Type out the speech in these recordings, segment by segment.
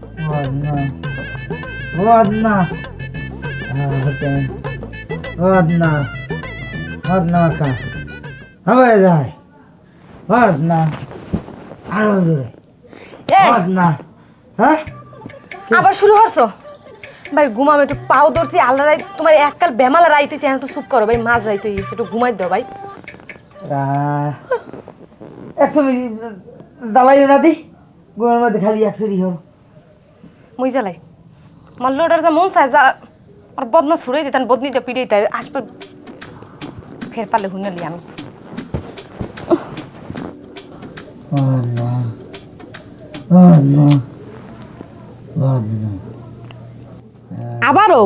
Ладно. Ладно. Ладно. Ладно, Мака. Давай, давай. Ладно. আরো জোরে। এই ладно. হ্যাঁ? আবার শুরু করছো ভাই ঘুমাম একটু পাও ধরছি আল্লাহ রাই তোমার এককাল বেমালা রাইতেছি একটু চুপ করো ভাই মাঝ রাইতে গেছে একটু ঘুমাই দাও ভাই একশো জ্বালাইও না দি গোয়ার মধ্যে খালি একশো হল মুই জ্বালাই আমার লোডার যা মন চায় যা আর বদনা ছুড়ে দিতেন বদনিটা পিড়ে দিতে আসবে ফের পারলে হুনালি আমি আবারও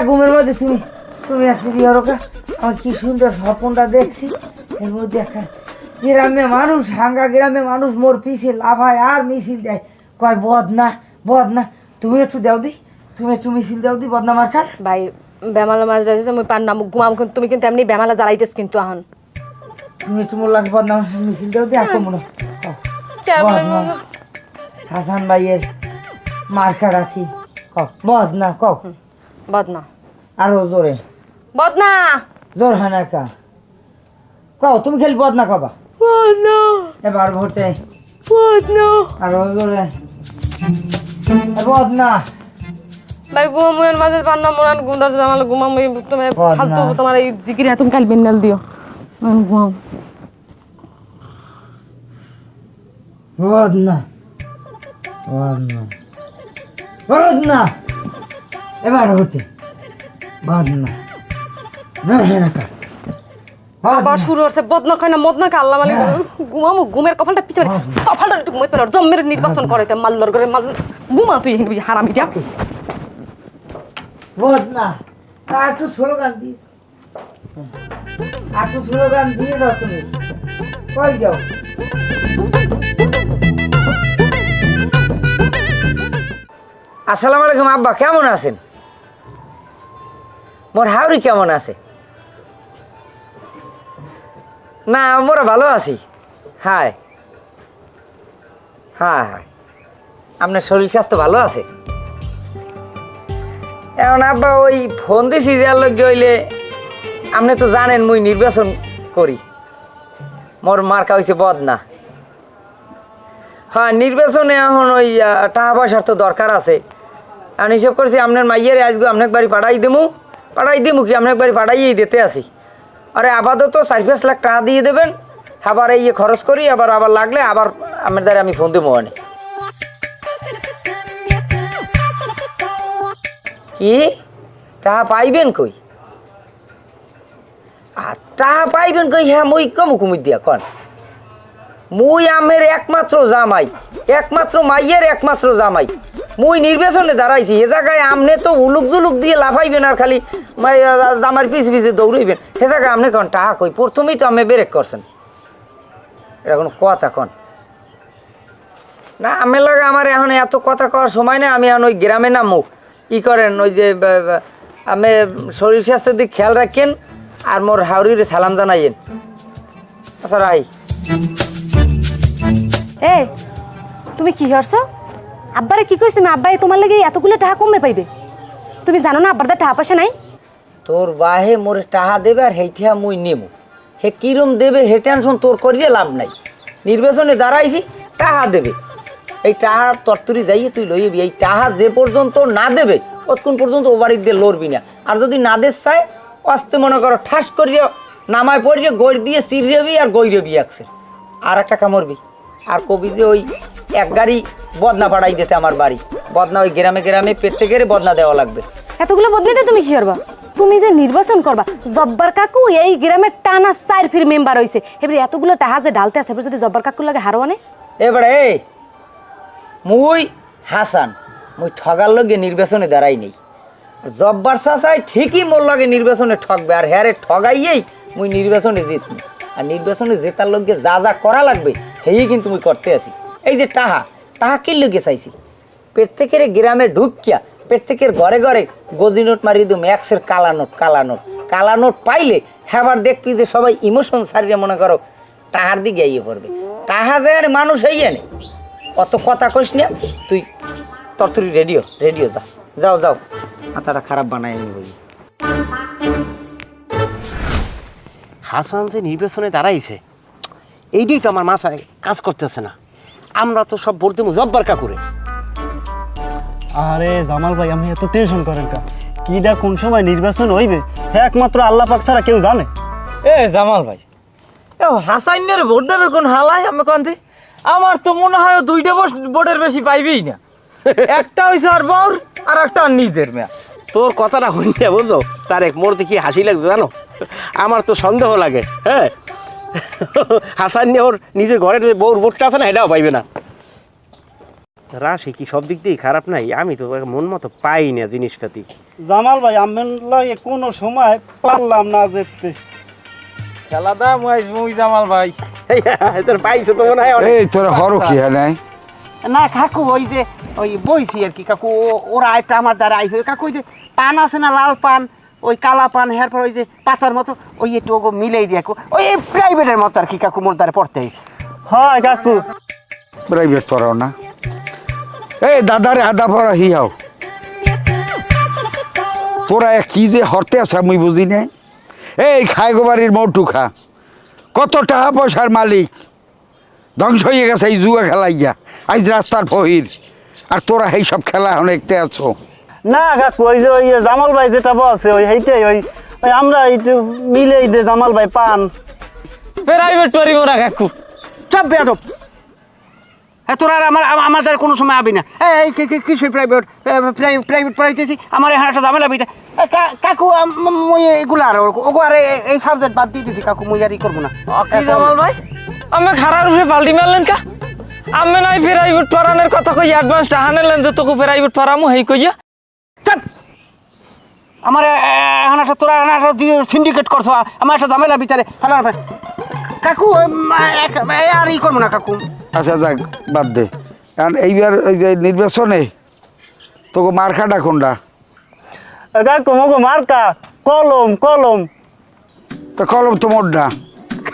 ঘুমের মধ্যে তুমি তুমি একসাথে ওরকা আমার কি সুন্দর স্বপ্নটা দেখছি এর মধ্যে একটা গ্রামে মানুষ হাঙ্গা গ্রামে মানুষ মোর পিছিয়ে লাফায় আর মিছিল দেয় কয় বদনা বদনা তুমি একটু দাও দি তুমি একটু মিছিল দাও দি বদনা মার্কার ভাই বেমালা মাছ রাইছে মুই পার নাম ঘুমাম তুমি কিন্তু এমনি বেমালা জ্বালাইতেছ কিন্তু আহন তুমি একটু মোর লাগে বদনা মিছিল দাও দি এখন মনে হাসান ভাইয়ের মার্কা রাখি বদনা কক বদনা আরো জোরে বদনা জোর হয় না কা কও তুমি খালি বদনা কবা বদনা এবার ভোটে বদনা আরো জোরে বদনা ভাই ঘুমামের মাঝে পার নাম মোরান গুন্দার বেমালা ঘুমাম তুমি ফালতু তোমার এই জিকির হাতুন কাল বেন্নাল দিও ঘুমাম বদনা বদনা বদনা এবার ভোটে বদনা জোর হয় না কা আবার শুরু হচ্ছে বদনা খায় না মদনা খা আল্লাহ মালিক ঘুমামু ঘুমের কপালটা পিছনে কপালটা একটু ঘুমাইতে পারো জম্মের নির্বাচন করাইতে মাল্লর করে ঘুমা তুই হারামি যা বদনা আর একটু স্লোগান দিয়ে আর একটু স্লোগান দিয়ে দাও তুমি কই যাও আসসালামু আলাইকুম আব্বা কেমন আছেন মোর হাওরি কেমন আছে না মোরা ভালো আছি হায় হ্যাঁ হ্যাঁ আপনার শরীর স্বাস্থ্য ভালো আছে এখন আব্বা ওই ফোন দিছি যার লোক হইলে আপনি তো জানেন মুই নির্বাচন করি মোর মার্কা হয়েছে বদনা হ্যাঁ নির্বাচনে এখন ওই টাকা পয়সার তো দরকার আছে আমি হিসেব করছি আপনার মাইয়ের আজকে আপনার বাড়ি পাঠাই দিমু কি আপনার বাড়ি পাঠাইয়েই দিতে আসি আরে আপাতত 4-5 লাখ টাকা দিয়ে দেবেন আবার এই খরচ করি আবার আবার লাগলে আবার আপনার দ্বারা আমি ফোন দেবো অনেক কি টাকা পাইবেন কই টাকা পাইবেন কই হ্যাঁ মুই কুমির দিয়া কন মুই আমের একমাত্র জামাই একমাত্র মাইয়ের একমাত্র জামাই মুই নির্বাচনে দাঁড়াইছি এ জায়গায় আমনে তো উলুক জুলুক দিয়ে লাফাইবেন আর খালি জামার পিছে পিছে দৌড়াইবেন সে জায়গায় আপনি কন টাকা কই প্রথমেই তো আমি ব্রেক করছেন এটা কোনো কথা কন না আমের লাগে আমার এখন এত কথা কওয়ার সময় না আমি এখন ওই গ্রামে নামু ই করেন ওই যে আমি শরীর স্বাস্থ্যের দিক খেয়াল রাখেন আর মোর হাওড়ির সালাম জানাইয়েন আচ্ছা রাই এ তুমি কি করছো আব্বারে কি কইছ তুমি আব্বাই তোমার লাগি এতগুলো টাকা কমে পাইবে তুমি জানো না আব্বার টাকা পয়সা নাই তোর বাহে মোরে টাকা দেবে আর হেইটা মুই নেবো হে কিরম দেবে হে টেনশন তোর করিয়ে লাভ নাই নির্বাচনে দাঁড়াইছি টাকা দেবে এই টাকা তরতরি যাইয়ে তুই লইবি এই টাকা যে পর্যন্ত না দেবে ততক্ষণ পর্যন্ত ও বাড়ির দিয়ে লড়বি না আর যদি না দেশ চায় অস্তে মনে করো ঠাস করিয়ে নামায় পড়িয়ে গড় দিয়ে চিরিয়েবি আর গৈরবি একসে আর একটা কামড়বি আর কবি যে ওই এক গাড়ি বদনা পাঠাই দিতে আমার বাড়ি বদনা ওই গ্রামে গ্রামে পেটতে গেলে বদনা দেওয়া লাগবে এতগুলো বদনাতে তুমি কি করবা তুমি যে নির্বাচন করবা জব্বার কাকু এই গ্রামের টানা 4 ফির মেম্বার হইছে এবারে এতগুলো টাকা যে ডালতে আছে এবারে যদি জব্বার কাকুর লাগে হারওয়ানে এবারে মুই হাসান মুই ঠগার লগে নির্বাচনে দাঁড়াই নেই জব্বার চাচাই ঠিকই মোর লগে নির্বাচনে ঠকবে আর হ্যারে ঠগাইয়েই মুই নির্বাচনে জিতবো আর নির্বাচনে জেতার লগে যা যা করা লাগবে সেই কিন্তু মুই করতে আসি এই যে টাহা কি লগে চাইছি প্রত্যেকের গ্রামে ঢুকিয়া প্রত্যেকের ঘরে ঘরে গজি নোট মারিয়ে দিম 100-এর কালা নোট কালা নোট পাইলে হ্যাবার দেখবি যে সবাই ইমোশন সারিয়ে মনে করো টাহার দিকে গিয়ে পড়বে। টাহা যায় আর মানুষ হইয়া নে, অত কথা কইস না তুই। তোর তুই রেডিও যা, যাও যাও, মাথাটা খারাপ বানায় নি বলি। হাসান যে নির্বাচনে দাঁড়াইছে এইটাই তো আমার মাথায় কাজ করতেছে না। আমরা তো সব বলতে জব্বার কাকুরে। আরে জামাল ভাই, আপনি এত টেনশন করেন কা? কিটা কোন সময় নির্বাচন হইবে একমাত্র আল্লাহ পাক ছাড়া কেউ জানে। এ জামাল ভাই, এ হাসাইনের ভোট দেবে কোন হালাই আমি কন্তে? আমার তো মনে হয় দুইটা ভোটের বেশি পাইবেই না। একটা হইছে আর বউর, আর একটা ওর নিজের মেয়া। তোর কথাটা শুনিয়া বুঝলো তার এক মোড় দেখি হাসি লাগতো জানো। আমার তো সন্দেহ লাগে। হ্যাঁ, হাসান নিয়ে ওর নিজের ঘরের যে বউর ভোটটা আছে না, এটাও পাইবে না। রাশি কি সব দিক দিয়ে খারাপ নাই? আমি তো মন মতো পাই না জিনিসপাতি। জামাল ভাই, আমেন লাগে কোনো সময় পারলাম না যেতে। খেলাটা মুই জামাল ভাই। তোর পাইছো তো মনে হয় অনেক। এই তোরা হরো কি হ্যাঁ নাই? না কাকু, ওই যে ওই বইছি আর কি কাকু, ওরা একটা আমার দ্বারা আইছে। কাকু ওই যে পান আছে না, লাল পান, ওই কালা পান, এরপর ওই যে পাতার মতো, ওই একটু ওগো মিলাই দিয়ে ওই প্রাইভেটের মতো আর কি কাকু মোর দ্বারা পড়তে আইছে। হয় কাকু, প্রাইভেট পড়াও না? এই দাদারে আদা পড়া হিয়াও। তোরা কি যে হরতে আছে মুই বুঝি নাই। এই খাইগো বাড়ির মৌটু খা, কত টাকা পয়সার মালিক, ধ্বংস হয়ে গেছে এই জুয়া খেলাইয়া, আজ রাস্তার ফহির। আর তোরা এই সব খেলা এখন দেখতে আছো? না কাকু, ওই যে ওই জামাল ভাই যেটা বলছে ওই সেইটাই, ওই ওই আমরা একটু মিলেই দে জামাল ভাই পান। প্রাইভেট পারিব না কাকু। সব বেয়াদব। হ্যাঁ, তোরা আর আমাদের কোনো সময় আবি না। এই কিসের প্রাইভেট প্রাইভেট পড়াইতেছি, আমার এখানে একটা ঝামেলা বিটা। কাকু মুই এগুলো আর ওগো আর এই সাবজেক্ট বাদ দিয়ে দিছি কাকু, মুই আর ই করবো না। কি জামাল ভাই, আমি খারাপ রূপে পাল্টি মারলেন কা? আমি নাই প্রাইভেট পড়ানোর কথা কই অ্যাডভান্স টাকা নিলেন যে তোকে প্রাইভেট পড়ামু হেই কইয়া। চাপ! আমার এখন একটা তোরা একটা সিন্ডিকেট করছো, আমার একটা ঝামেলা ভিতরে ফেলার কাকু। আর ই করবো না কাকু। আচ্ছা যাক, বাদ দে। কারণ এইবার ওই যে নির্বাচনে তোকে মার্কাটা কোনটা? কাকু মগো মার্কা কলম। কলম তো কলম তো মোটটা।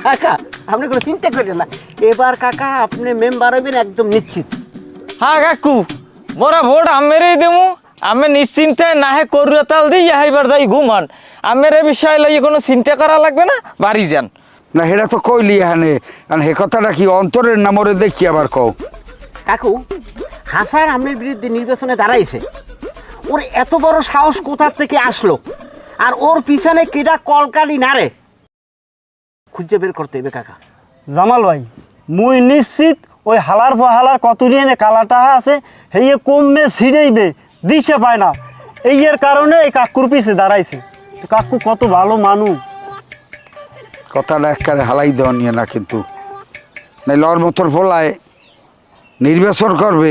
কাকা আপনি কোনো চিন্তা করেন না, এবার কাকা আপনি মেম্বার হবেন একদম নিশ্চিত। হ্যাঁ কাকু, মোরা ভোট আমেরই দেবো। আমি নিশ্চিন্তে নাহে করিয়া তাল দিই এবার যাই ঘুমান। আমের এ বিষয় লইয়ে কোনো চিন্তা করা লাগবে না, বাড়ি যান। না সেটা তো কইলি এখানে, কারণ হে কথাটা কি অন্তরের নামরে দেখি আবার কও। কাকু, হাসান আপনার বিরুদ্ধে নির্বাচনে দাঁড়াইছে, ওর এত বড় সাহস কোথার থেকে আসলো? আর ওর পিছনে কেটা কলকালি নারে খুঁজে বের করতে হবে কাকা। জামাল ভাই, মুই নিশ্চিত ওই হালার হালার কত নিয়ে কালা টাহা আছে হেয়ে কমবে ছিঁড়েইবে, দিশে পায় না। এই এর কারণে এই কাকুর পিছে দাঁড়াইছে। তো কাকু কত ভালো মানুষ। কথাটা একবারে হালাই দেওয়া নিয়ে না কিন্তু, নাই লর মতর ফলায় নির্বাচন করবে,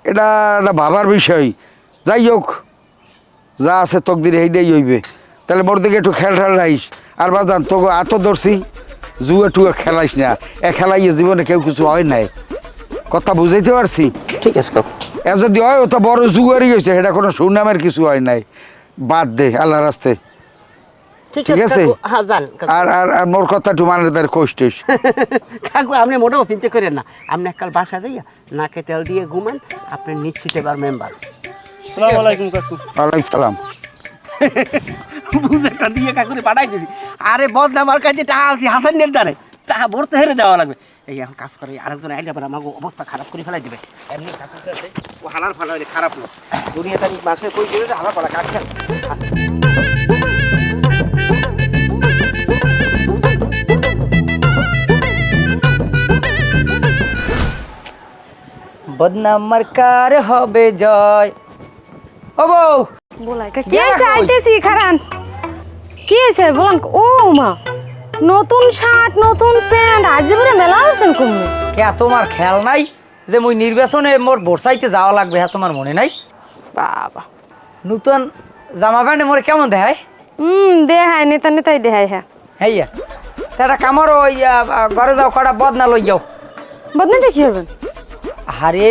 এটা একটা ভাবার বিষয়। যাই হোক, যা আছে তকদির এইটাই হইবে। তাহলে মোর দিকে একটু খেল রাইস। আর বাজান তোকে এত ধরছি, জুয়ে টুয়ে খেলাইস না। এ খেলাইয়ে জীবনে কেউ কিছু হয় নাই, কথা বুঝাইতে পারছি? ঠিক আছে কাকু। এ যদি হয় ও তো বড় জুয়ারই হয়েছে, সেটা কোনো সুনামের কিছু হয় নাই। বাদ দে আল্লাহ রাস্তে, ঠিক আছে? হ্যাঁ যান আর আর আর মোর কথা একটু মানে তার কোষ্টিস। কাকু আপনি মোটেও চিন্তা করেন না, আপনি এককাল বাসা যাইয়া নাকে তেল দিয়ে ঘুমান, আপনি নিশ্চিত এবার মেম্বার। আসসালামু আলাইকুম কাকু। ওয়ালাইকুম সালাম। বুঝেটা দিয়ে কাকুরে পাঠাই দিছি। আরে বদনা আমার কাছে টাকা আছে হাসানের দ্বারে, টাকা ভরতে হেরে দেওয়া লাগবে। এই এখন কাজ করে, আরেকজন আইলে আবার আমাকে অবস্থা খারাপ করে ফেলাই দেবে। এমনি কাকুর কাছে ও হালার ফালা হইলে খারাপ না। দুনিয়া তারিখ মাসে কই দিলে যে হালার ফালা কাটছে। বদনাম মার্কার হবে জয়। ও বউ, বলাই কি আছে? আইতেছি খারান। কি আছে বলান? ও মা, নতুন শার্ট নতুন প্যান্ট, আজ বলে মেলা হচ্ছেন কমে। কে তোমার খেয়াল নাই যে মুই নির্বাচনে মোর ভোট চাইতে যাওয়া লাগবে? হ্যাঁ, তোমার মনে নাই? বাবা, নতুন জামা প্যান্টে মোরে কেমন দেখায়? দেহাই নেতাই দেহাই। হ্যাঁ হ্যাঁ, তারা কামড় ওই ঘরে যাও, কটা বদনা লই যাও। বদনাটা কি হবেন? আরে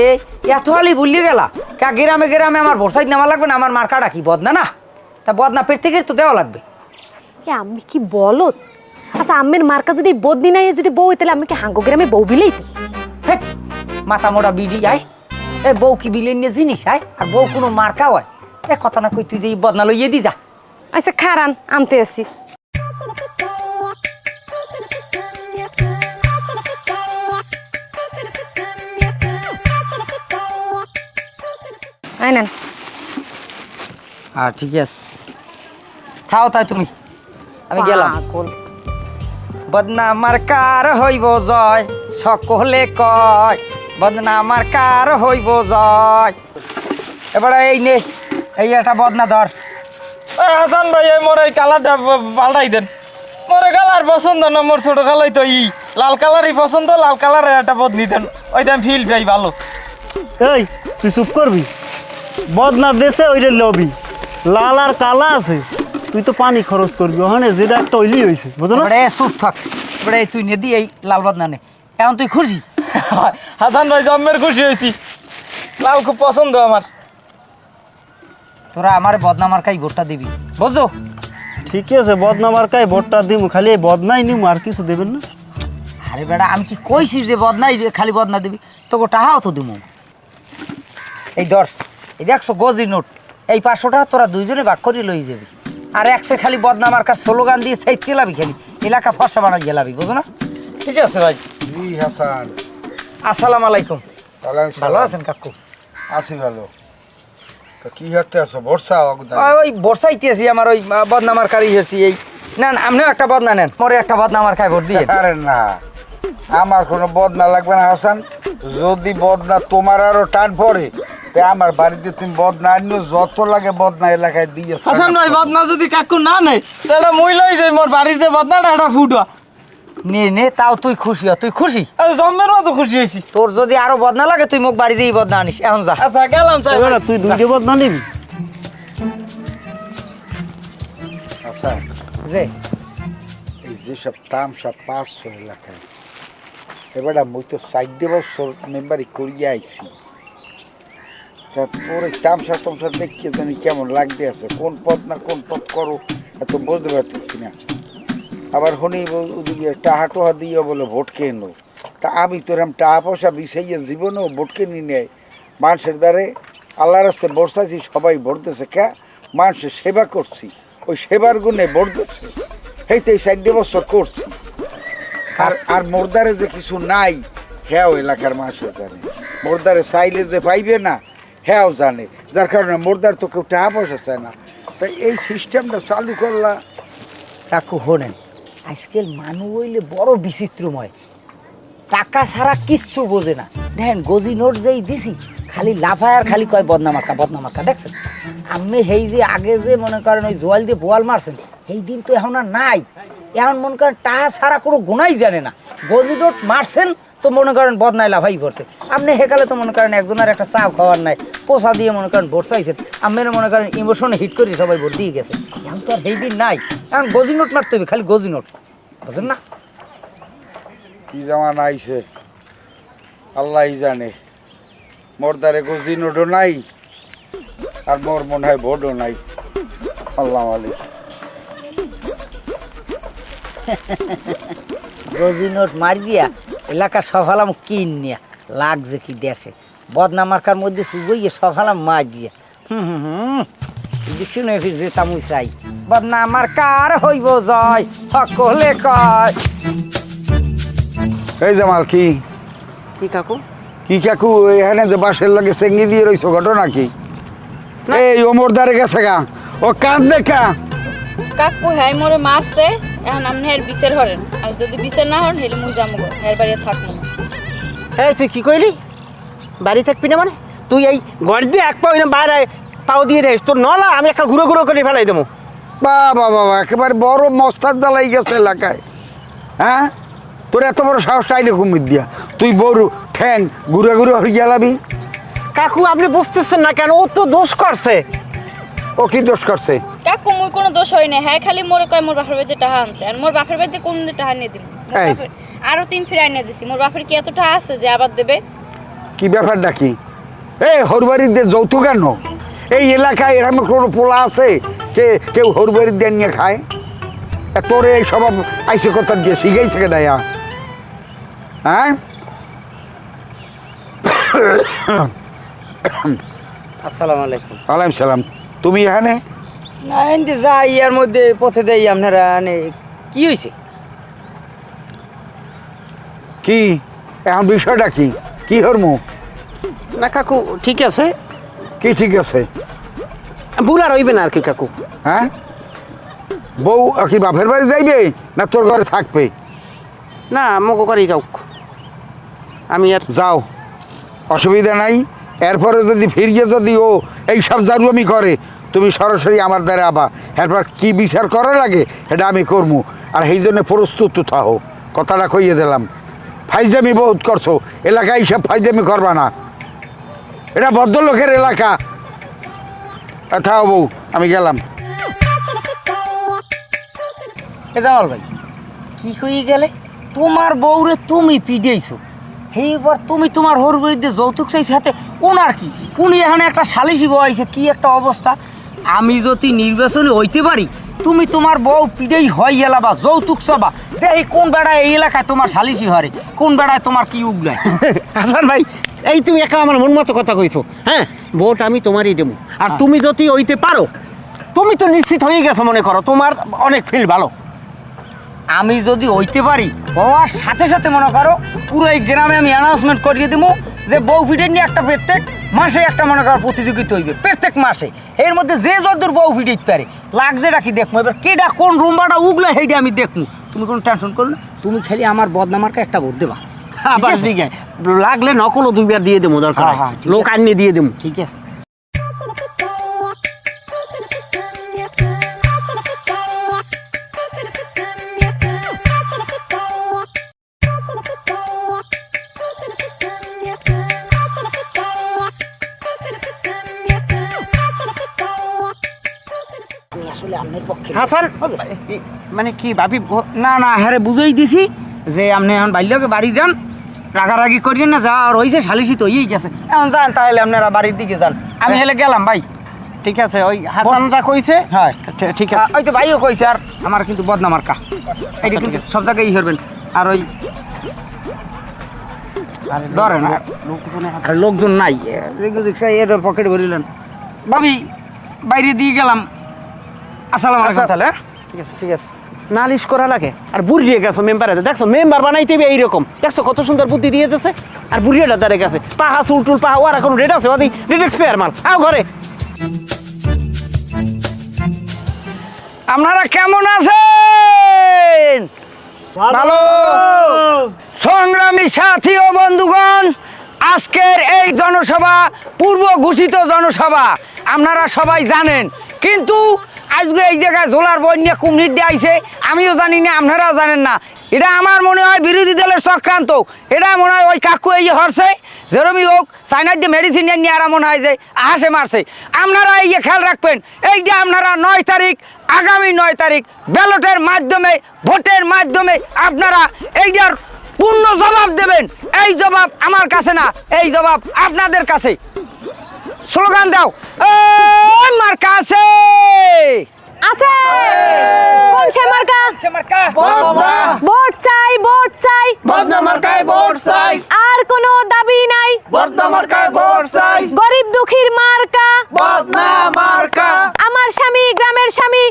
এত হালি ভুলিয়ে গেলা কা? গ্রামে গ্রামে আমার ভোট চাইতে নেওয়া লাগবে না? আমার মার্কাটা কি বদনা না? তা বদনা পেট থেকে তো দেওয়া লাগবে। আমি কি বলো, আচ্ছা আম্মের মার্কা যদি বদনি নাই যদি বউ তাহলে আমি কি হাঙ্গো গ্রামে বউ বিলেই হে মাথা মোড়া বিডি আয় এ বউ কি বিলেন নিয়ে জিনিস আয় আর বউ কোনো মার্কা হয় এ কথা না কই তুই যে এই বদনা লইয়ে দি যা আচ্ছা খারান আনতে আসি আইনেন হ্যাঁ ঠিক আছে থাও তাই তুমি আমি গেলাম পাগল। বদনামার কার হইব জয় সকলে কয় বদনামার কার হইব জয় এবারে এই নে এই একটা বদনা ধর হাসান ভাই এই মোর এই কালারটা পাল্টাই দেন মোর কালার পছন্দ না মোর ছোট কালাই তো লাল কালারই পছন্দ লাল কালারের একটা বদলি দেন ওইটা আমি ফিল পাই ভালো এই তুই চুপ করবি বদনা দেশে ওইটা লবি লাল আর কালা আছে তুই তো পানি খরচ করবি ওখানে যেটা একটা অইলি হয়েছে বুঝো না এবারে চুপ থাক এবারে তুই নে দি এই লাল বদনা নে এখন তুই খুশি হাসান ভাই জন্মের খুশি হয়েছি লাল খুব পছন্দ আমার তোরা আমার বদনামার কাই ভোটটা দিবি বুঝছো ঠিক আছে বদনা মার্কায় ভোটটা দিমু খালি এই বদনাই নিমু আর কিছু দেবেন না আরে বেটা আমি কি কইছি যে বদনাই খালি বদনা দিবি তোকে টাহাও তো দিমু এই ধর এই দেখছো গজি নোট এই 500 টাকা তোরা দুইজনে ভাগ করে লই যাবি আর একসে খালি বদনা মার্কার স্লোগান দিয়ে সেই চেলাবি খালি এলাকা ফর্সা বানাই গেলাবি বুঝো না ঠিক আছে ভাই জি হাসান আসসালামু আলাইকুম ওয়ালাইকুম ভালো সালাম। আছেন কাকু আছি ভালো তো কি করতে আছো বর্ষা অবদান ওই বর্ষাইতেছি আমার ওই বদনা মার্কারই হেরছি এই না না আপনিও একটা বদনা নেন পরে একটা বদনা মার্কায় ভোট দিয়ে আরে না আমার কোনো বদনা লাগবে না হাসান যদি বদনা তোমার আরো টান পড়ে তে আমার বাড়িতে তুমি বদনা আনিও যত লাগে বদনা এলাকায় দিয়ে হাসান ভাই বদনা যদি কাকু না নেই তাহলে মই লই যাই মোর বাড়ির যে বদনাটা এটা ফুটুয়া নে নে তাও তুই খুশি হ তুই খুশি জন্মের মতো খুশি হয়েছি তোর যদি আরো বদনা লাগে তুই মোক বাড়ি যেই বদনা আনিস এখন যা আচ্ছা গেলাম স্যার এবার তুই দুইটা বদনা নিবি হাসান যে এই যেসব তামসা 500 এলাকায় এবার মুই তো 60 বছর মেম্বারি করিয়া আইছি তারপরে তামসা তামসা দেখিয়ে জানি কেমন লাগতে আছে কোন পথ না কোন পথ করো এত বুঝতে পারতেছি না আবার হনি ওদিকে টাহা টোহা দিয়ে বলে ভোট খেয়ে নো তা আমি তোর টাহা পয়সা বিষাইয়া জীবনেও ভোট কিনি নেয় মানুষের দ্বারে আল্লাহর রাস্তে বর্ষাছি সবাই ভোট দিয়েছে কে মানুষের সেবা করছি ওই সেবার গুণে ভোট দিচ্ছে এই তো এই 60 বছর করছি আর মোরদারে যে কিছু নাই হ্যাঁ এলাকার মানুষের জানে মোরদারে চাইলে যে পাইবে না হ্যাঁ জানে যার কারণে মোরদার তো কেউ টাকা পয়সা চায় না তাই এই সিস্টেমটা চালু করলা কাকু হনেন আজকাল মানুষ হইলে বড় বিচিত্রময় টাকা ছাড়া কিচ্ছু বোঝে না দেখেন গজি নোট যেই দিছি খালি লাফায় আর খালি কয় বদনামাকা দেখছেন আমি সেই যে আগে যে মনে করেন ওই জোয়াল দিয়ে বোয়াল মারছেন সেই দিন তো এখন আর নাই এখন মনে করেন টাকা ছাড়া কোনো গুণাই জানে না গজি নোট মারছেন তো মনে করেন বদনায় লাফাই পড়ছে আপনি হেকালে তো মনে করেন একজনের একটা চা খাওয়ার নাই পোষা দিয়ে মনে করেন ভোট চাইছেন আপনি মনে করেন ইমোশনে হিট করে সবাই ভোট দিয়ে গেছে এখন তো আর সেই দিন নাই এখন গজি নোট মারতে হবে খালি গজি নোট বুঝলেন না কি জামান আইছে আল্লাহ জানে মোরদারে গজি নোটও নাই আর মোর মনে হয় ভোটও নাই আল্লাহ মালিক গজি নোট মারিয়া এলাকা সফালাম কিন নিয়া লাগছে কি দেশে বদনা মার্কার মধ্যে সুবইয়ে সফালাম মারিয়া শুনে ফির যেতাম ওই চাই বদনা মার্কার হইব জয় সকলে কয় এই জামাল কি কি কাকু কি কাকু এখানে যে বাসের লাগে চেঙ্গি দিয়ে রইছো ঘটনা কি এই ওমর দারে গেছে গা ও কান দেখা কাকু হ্যাঁ মোরে মারছে এখন আপনি হের বিচার হরেন আর যদি বিচার না হন হেলে মুই যাবো হের বাড়ি থাকবো না এই তুই কি কইলি বাড়ি থাকবি না মানে তুই এই ঘর দিয়ে এক পাও বাইরে পাও দিয়ে দেস তোর নলা আমি একটা ঘুরো ঘুরো করে ফেলাই দেবো বাবা বাবা একেবারে বড় মস্তাদ জ্বালাই গেছে এলাকায় হ্যাঁ তোর এত বড় সাহস টাইলে কুমির দিয়া তুই বড় ঠ্যাং ঘুরে ঘুরে হয়ে গেলাবি কাকু আপনি বুঝতেছেন না কেন ও তো দোষ করছে ও কি দোষ করছে কাকু মুই কোনো দোষ হয় না হ্যাঁ খালি মোরে কয় মোর বাপের বাড়িতে টাকা আনতে আর মোর বাপের বাড়িতে কোন দিন টাকা নিয়ে দিন এই। আরো 3 ফিরে আনিয়ে দিছি মোর বাপের কি এত টাকা আছে যে আবার দেবে কি ব্যাপারটা কি এই হরবাড়ির দিয়ে যৌতুক কেন এই এলাকায় এরকম কোনো পোলা আছে কেউ হরবাড়ির দিয়ে নিয়ে খায় তোরে এই স্বভাব আইসে কথা দিয়ে শিখাইছে কে ডাইয়া? হ্যাঁ আসসালামু আলাইকুম। ওয়ালাইকুম সালাম। তুমি এখানে? না এনতে যাই এর মধ্যে পথে দেই আপনারা কি হয়েছে? কি এখন বিষয়টা কি? কি হরমু? না কাকু ঠিক আছে, কি ঠিক আছে? ভুল আর হইবে না আর কি কাকু। হ্যাঁ বউ কি বাপের বাড়ি যাইবে না তোর ঘরে থাকবে? না মগো করেই যাও, আমি আর যাও, অসুবিধা নাই। এরপরে যদি ফিরিয়ে যদি ও এই সব জারুয়ামি করে, তুমি সরাসরি আমার দ্বারা আবা, এরপর কি বিচার করা লাগে এটা আমি করবো। আর সেই জন্য প্রস্তুত থাকো, কথাটা কইয়ে দিলাম। ফাইজদামি বহুত করছো, এলাকায় এইসব ফাইজদামি করবা না, এটা ভদ্রলোকের এলাকা। থাও বউ, আমি গেলাম। এ জামাল ভাই কি কই গেলে? তোমার বউরে তুমি পিডিয়েছো, এইবার তুমি তোমার হর বিরুদ্ধে যৌতুক চাইছে হাতে। ওনার কি, উনি এখানে একটা সালিশি বয়াইছে, কি একটা অবস্থা। আমি যদি নির্বাচনে হইতে পারি, তুমি তোমার বউ পিডেই হয় গেলা বা যৌতুক চাবা, দেখি কোন বেড়ায় এই এলাকায় তোমার সালিশি হরে, কোন বেড়ায় তোমার কি উগলায়। হাসান ভাই, এই তুমি একা আমার মন মতো কথা কইছো। হ্যাঁ, ভোট আমি তোমারই দেবো। আর তুমি যদি হইতে পারো, তুমি তো নিশ্চিত হয়ে গেছো, মনে করো তোমার অনেক ফিল ভালো। আমি যদি হইতে পারি, হওয়ার সাথে সাথে মনে করো পুরো এই গ্রামে আমি অ্যানাউন্সমেন্ট করিয়ে দেবো যে বউ ফিডে নিয়ে একটা প্রত্যেক মাসে একটা মনে করো প্রতিযোগিতা হইবে, প্রত্যেক মাসে। এর মধ্যে যে যদ্দূর বউ ফিডে পারে লাগছে রাখি দেখবো, এবার কেডা কোন রুমবাটা উগলে সেইটা আমি দেখবো। তুমি কোনো টেনশন করো না, তুমি খালি আমার বদনামারকে একটা ভোট দেবা। আবার দিকে লাগলে নকলও দুইবার দিয়ে দেবো, দরকার হ্যাঁ, হ্যাঁ, ঠিক লোক আছে। আনিয়ে দিয়ে দেবো। ঠিক আছে। আমি আসলে আপনার পক্ষে হাসান মানে কি ভাবি? না না, হ্যাঁ বুঝেই দিছি যে আপনি এখন বাল্যকে বাড়ি যান, রাগারাগি করিয়েন না, যা আর হয়েছে সালিশি তো হয়েই গেছে, এখন যান তাহলে আপনারা বাড়ির দিকে যান, আমি হেলে গেলাম ভাই। ঠিক আছে, ওই হাসানরা কইছে। হ্যাঁ ঠিক আছে। ওই তো ভাইও কইছে, আর আমার কিন্তু বদনামার কা এটা কিন্তু সব জায়গায় হরবেন। আর ওই ধরেন আর লোকজন নাই, এটার পকেটে ভরিলেন ভাবি, বাইরে দিয়ে গেলাম। আসসালামু আলাইকুম। তাহলে ঠিক আছে, ঠিক আছে। নালিশ করা লাগে আর বুড়িয়ে গেছো মেম্বারে, দেখছো মেম্বার বানাইতে এইরকম, দেখছো কত সুন্দর বুদ্ধি দিয়ে দিতেছে। আর বুড়িয়াটা দাঁড়িয়ে গেছে, পাহা চুলটুল পাহা, ওর এখন রেড আছে, ওদি রেড এক্সপায়ার মাল। আও ঘরে। আপনারা কেমন আছেন? ভালো। সংগ্রামী সাথী ও বন্ধুগণ, আজকের এই জনসভা পূর্ব ঘোষিত জনসভা, আপনারা সবাই জানেন, কিন্তু আজকে এই জায়গায় জোলার বন্যা কুমড়ি দিয়ে আইছে, আমিও জানি না, আপনারাও জানেন না। এটা আমার মনে হয় বিরোধী দলের চক্রান্ত। এটা মনে হয় ওই কাকু এই হরছে, যেরমই হোক চাইনার দিয়ে মেডিসিন নিয়ে আর মনে হয় যে আহাসে মারছে। আপনারা এই যে খেয়াল রাখবেন, এইটা আপনারা 9 তারিখ, আগামী 9 তারিখ ব্যালটের মাধ্যমে, ভোটের মাধ্যমে আপনারা এইটার পূর্ণ জবাব দেবেন। এই জবাব আমার কাছে না, এই জবাব আপনাদের কাছে। স্লোগান দাও, আমার কাছে আছে কোন সে মার্কা? ভোট চাই, ভোট চাই, বদনা মার্কায় ভোট চাই, আর কোনো দাবি নাই, বদনা মার্কায় ভোট চাই, গরিব দুঃখীর মার্কা, বদনা মার্কা। আমার স্বামী গ্রামের স্বামী,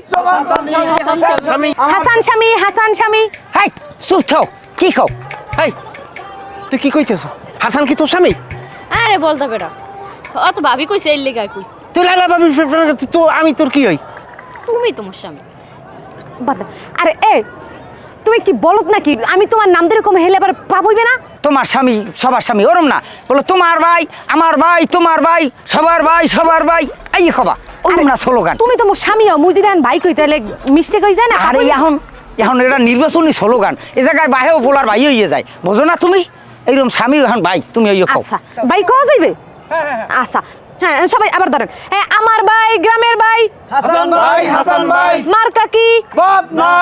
স্বামী। হাসান স্বামী, হাসান স্বামী। হাই চুপ থাও, কি খাও? এই তুই কি কইতেছ? হাসান কি তোর স্বামী? আরে বলতে বেটা, অত ভাবি কইছে এর লেগা কইছে, তুই লালা ভাবি, তো আমি তোর কি হই? তুমি তোমার স্বামী। বাদ দে। আরে এ তুমি কি বলত নাকি? আমি তোমার নাম ধরে কম হেলে আবার পাপ হইবে না? তোমার স্বামী সবার স্বামী ওরম না, বলো তোমার ভাই, আমার ভাই, তোমার ভাই, সবার ভাই, সবার ভাই, এই খবা ওরম না স্লোগান। তুমি তো মোর স্বামী ও মুই যদি এখন ভাই কই তাহলে মিস্টেক হই যায় না? আরে এখন এখন এটা নির্বাচনী স্লোগান, এ জায়গায় বাহেও বলার ভাই হইয়ে যায়, বোঝো না তুমি? এইরকম স্বামী এখন ভাই, তুমি ওই খাও। আচ্ছা ভাই কোয়া যাইবে? আচ্ছা হ্যাঁ, সবাই আবার ধরেন। হ্যাঁ, আমার ভাই, গ্রামের ভাই, হাসান ভাই, হাসান ভাই, মার্কা কি? বদনা।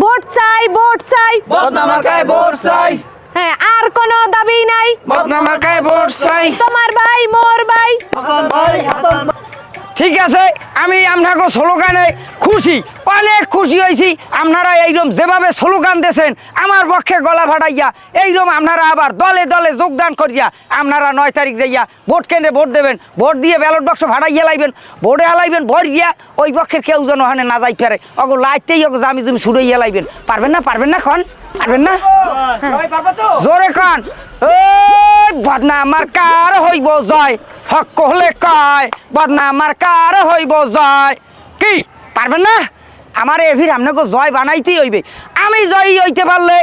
ভোট চাই, ভোট চাই, বদনা মার্কায় ভোট চাই, হ্যাঁ, আর কোনো দাবি নাই, বদনা মার্কায় ভোট চাই, তোমার ভাই, মোর ভাই। হাসান ভাই, হাসান ভাই। ঠিক আছে, আমি আপনাকে স্লোগানে খুশি, অনেক খুশি হয়েছি। আপনারা এইরকম যেভাবে স্লোগান দিয়েছেন আমার পক্ষে গলা ফাটাইয়া, এইরকম আপনারা আবার দলে দলে যোগদান করিয়া আপনারা 9 তারিখ যাইয়া ভোট কেন্দ্রে ভোট দেবেন, ভোট দিয়ে ব্যালট বাক্স ফাটাইয়া লাইবেন, ভোটে হালাইবেন, ভোট গিয়া ওই পক্ষের কেউ যেন ওখানে না যাই ফেরে, অগো লাইতেই অগো জামি জমি ছুড়াইয়া লাইবেন। পারবেন না? পারবেন না? খন পারবেন না? জোরে কন। বদনাম আমার কার হইব জয়, হক কহলে কয় বদনাম আমার কার হইব জয়। কি পারবেন না? আমার এভির আপনাকে জয় বানাইতেই হইবে। আমি জয়ী হইতে পারলে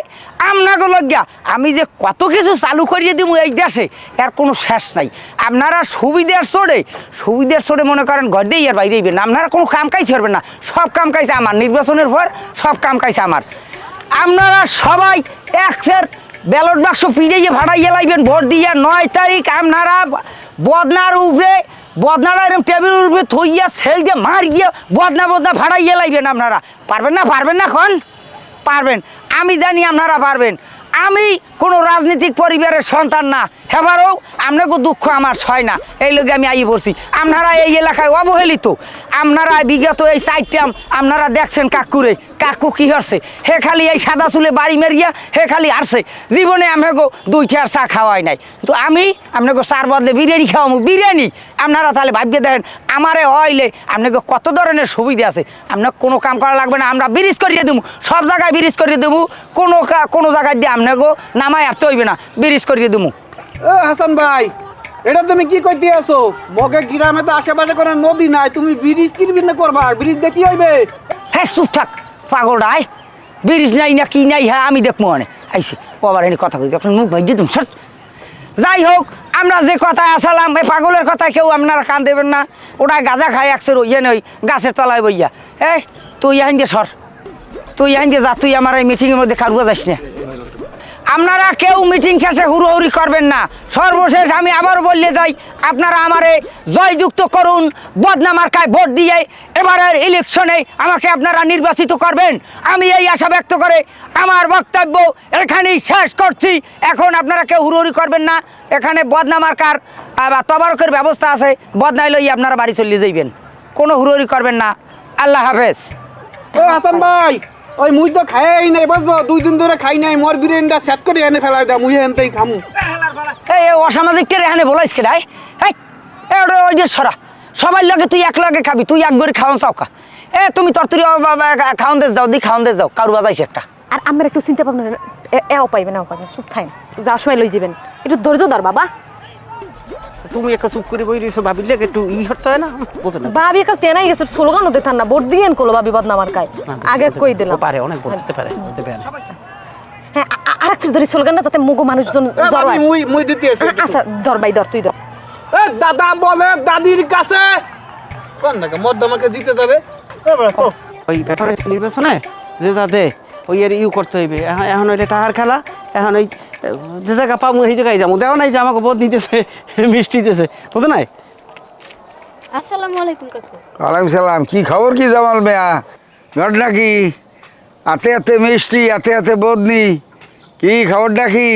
আপনাকে লজ্ঞা আমি যে কত কিছু চালু করিয়ে দিব এই দেশে এর কোনো শেষ নাই। আপনারা সুবিধের চড়ে মনে করেন ঘর দিয়ে আর বাইরে না, আপনারা কোনো কাম কাইছে পারবেন না। সব কাম কাইছে আমার, নির্বাচনের পর সব কাম কাইছে আমার। আপনারা সবাই একসের ব্যালট বাক্স পিড়িয়ে ভাড়াইয়া লাইবেন, ভোট দিয়ে 9 তারিখ আপনারা বদনার উপরে বদনাটা এরকম টেবিলের উপরে থইয়া সেল দিয়ে মার গিয়ে বদনা ভাড়াইয়া লাইবেন। আপনারা পারবেন না? পারবেন না? খন পারবেন। আমি জানি আপনারা পারবেন। আমি কোনো রাজনৈতিক পরিবারের সন্তান না, হেবারও আপনাকে দুঃখ আমার ছয় না, এই লোকে আমি আইয়ে পড়ছি। আপনারা এই এলাকায় অবহেলিত, আপনারা বিগত এই সাইডটাম আপনারা দেখছেন কাকুরে, কাকু কি হচ্ছে, হে খালি এই সাদা চুলে বাড়ি মেরিয়া হে খালি আসছে, জীবনে আপনাকে 2 চেয়ার চা খাওয়াই নাই। তো আমি আপনাকে চার বদলে বিরিয়ানি খাওয়াবো, বিরিয়ানি। আপনারা তাহলে ভাবিয়ে দেখেন আমারে হইলে আপনাকে কত ধরনের সুবিধা আছে। আপনার কোনো কাম করা লাগবে না, আমরা ব্রিজ করিয়ে দেবো, সব জায়গায় ব্রিজ করিয়ে দেবো, কোনো জায়গায় দিয়ে আপনাকে নামায় আসতে হইবে না, ব্রিজ করিয়ে দেবো। ও হাসান ভাই, এটা তুমি কি কইতে আছো? মগে গ্রামে তো আশেপাশে কোনো নদী নাই, তুমি ব্রিজ কিনবি না করবা? ব্রিজ দিয়ে কি হইবে? হ্যাঁ চুপ থাক পাগল রায়, ব্রিজ নাই না কি নাই, হ্যাঁ আমি দেখবো মানে আইসি আবার এনে কথা কইতে আপনার মুখ ভাইয়ে তুমি সর। যাই হোক, আমরা যে কথায় আসালাম এই পাগলের কথায় কেউ আপনারা কান দেবেন না। ওটা গাঁজা খাই একসের ওই ওই গাছের তলায় বইয়া। এই তুই আইন দিয়ে সর, তুই আইন দিয়ে যা, তুই আমার এই মিটিংয়ের মধ্যে কারুয়া যাস না। আপনারা কেউ মিটিং শেষে হুড়োহুড়ি করবেন না। সর্বশেষ আমি আবার বললে যাই, আপনারা আমারে জয়যুক্ত করুন, বদনা মার্কায় ভোট দিয়ে এবারের ইলেকশনে আমাকে আপনারা নির্বাচিত করবেন। আমি এই আশা ব্যক্ত করে আমার বক্তব্য এখানেই শেষ করছি। এখন আপনারা কেউ হুড়োহুড়ি করবেন না। এখানে বদনা মার্কার তবারকের ব্যবস্থা আছে, বদনাই লই আপনারা বাড়ি চলে যাইবেন, কোনো হুড়োহুড়ি করবেন না। আল্লাহ হাফেজ। ও হাসান ভাই, ওই মুই তো খাই নাই, বুঝছো? 2 দিন ধরে খাই নাই, মোর বিরিয়ানিটা সেট করে এনে ফেলাই দাও, মুই এনতেই খামু। এই অসামাজিক টেরে এখানে বলাইস কে রায়? ওই যে সরা সবাই লগে তুই এক লগে খাবি, তুই এক গড়ি খাওয়ান চাও কা? তুমি তরতরি খাওয়ান দে যাও, দি খাওয়ান দে যাও, কারু বাজাইছে একটা। আর আমার একটু চিন্তা ভাবনা এও পাইবেন, এও পাইবেন, চুপ থাকেন, যাওয়ার সময় লই যাবেন, একটু ধৈর্য ধর বাবা। তুমি একটা চুপ করে বই রয়েছো, ভাবিলে একটু হতে হয় না? বোঝো না ভাবি একটা তেনাই গেছে, স্লোগানও দিতেন না, ভোট দিয়েন কোলো ভাবি বদনাম আর কায় আগে কই দিলাম। পারে অনেক ভোট দিতে পারে, হ্যাঁ আর একটু ধরে স্লোগানটা যাতে মুগো মানুষজন জড়ায়। মুই দিতে আছি। আচ্ছা ধর ভাই ধর, তুই ধর। এ দাদা বলে দাদির কাছে কোন নাকি মধ্যমাকে জিতে যাবে। ওই ব্যাপারে নির্বাচনে যে যাতে ওই এর করতে হইবে। এখন ওইটা টাকার খেলা, এখন ওই যে জায়গা পাবো সেই জায়গায় যাবো। দেখো নাই যে আমাকে বোধ নিতেছে, মিষ্টি দিতেছে, বুঝো নাই? আসসালামু আলাইকুম কাকু। ওয়ালাইকুম সালাম। কি খবর কি জামাল মিয়া? ঘটনা কি? হাতে হাতে মিষ্টি, হাতে হাতে বদনি, কি খবরটা কি?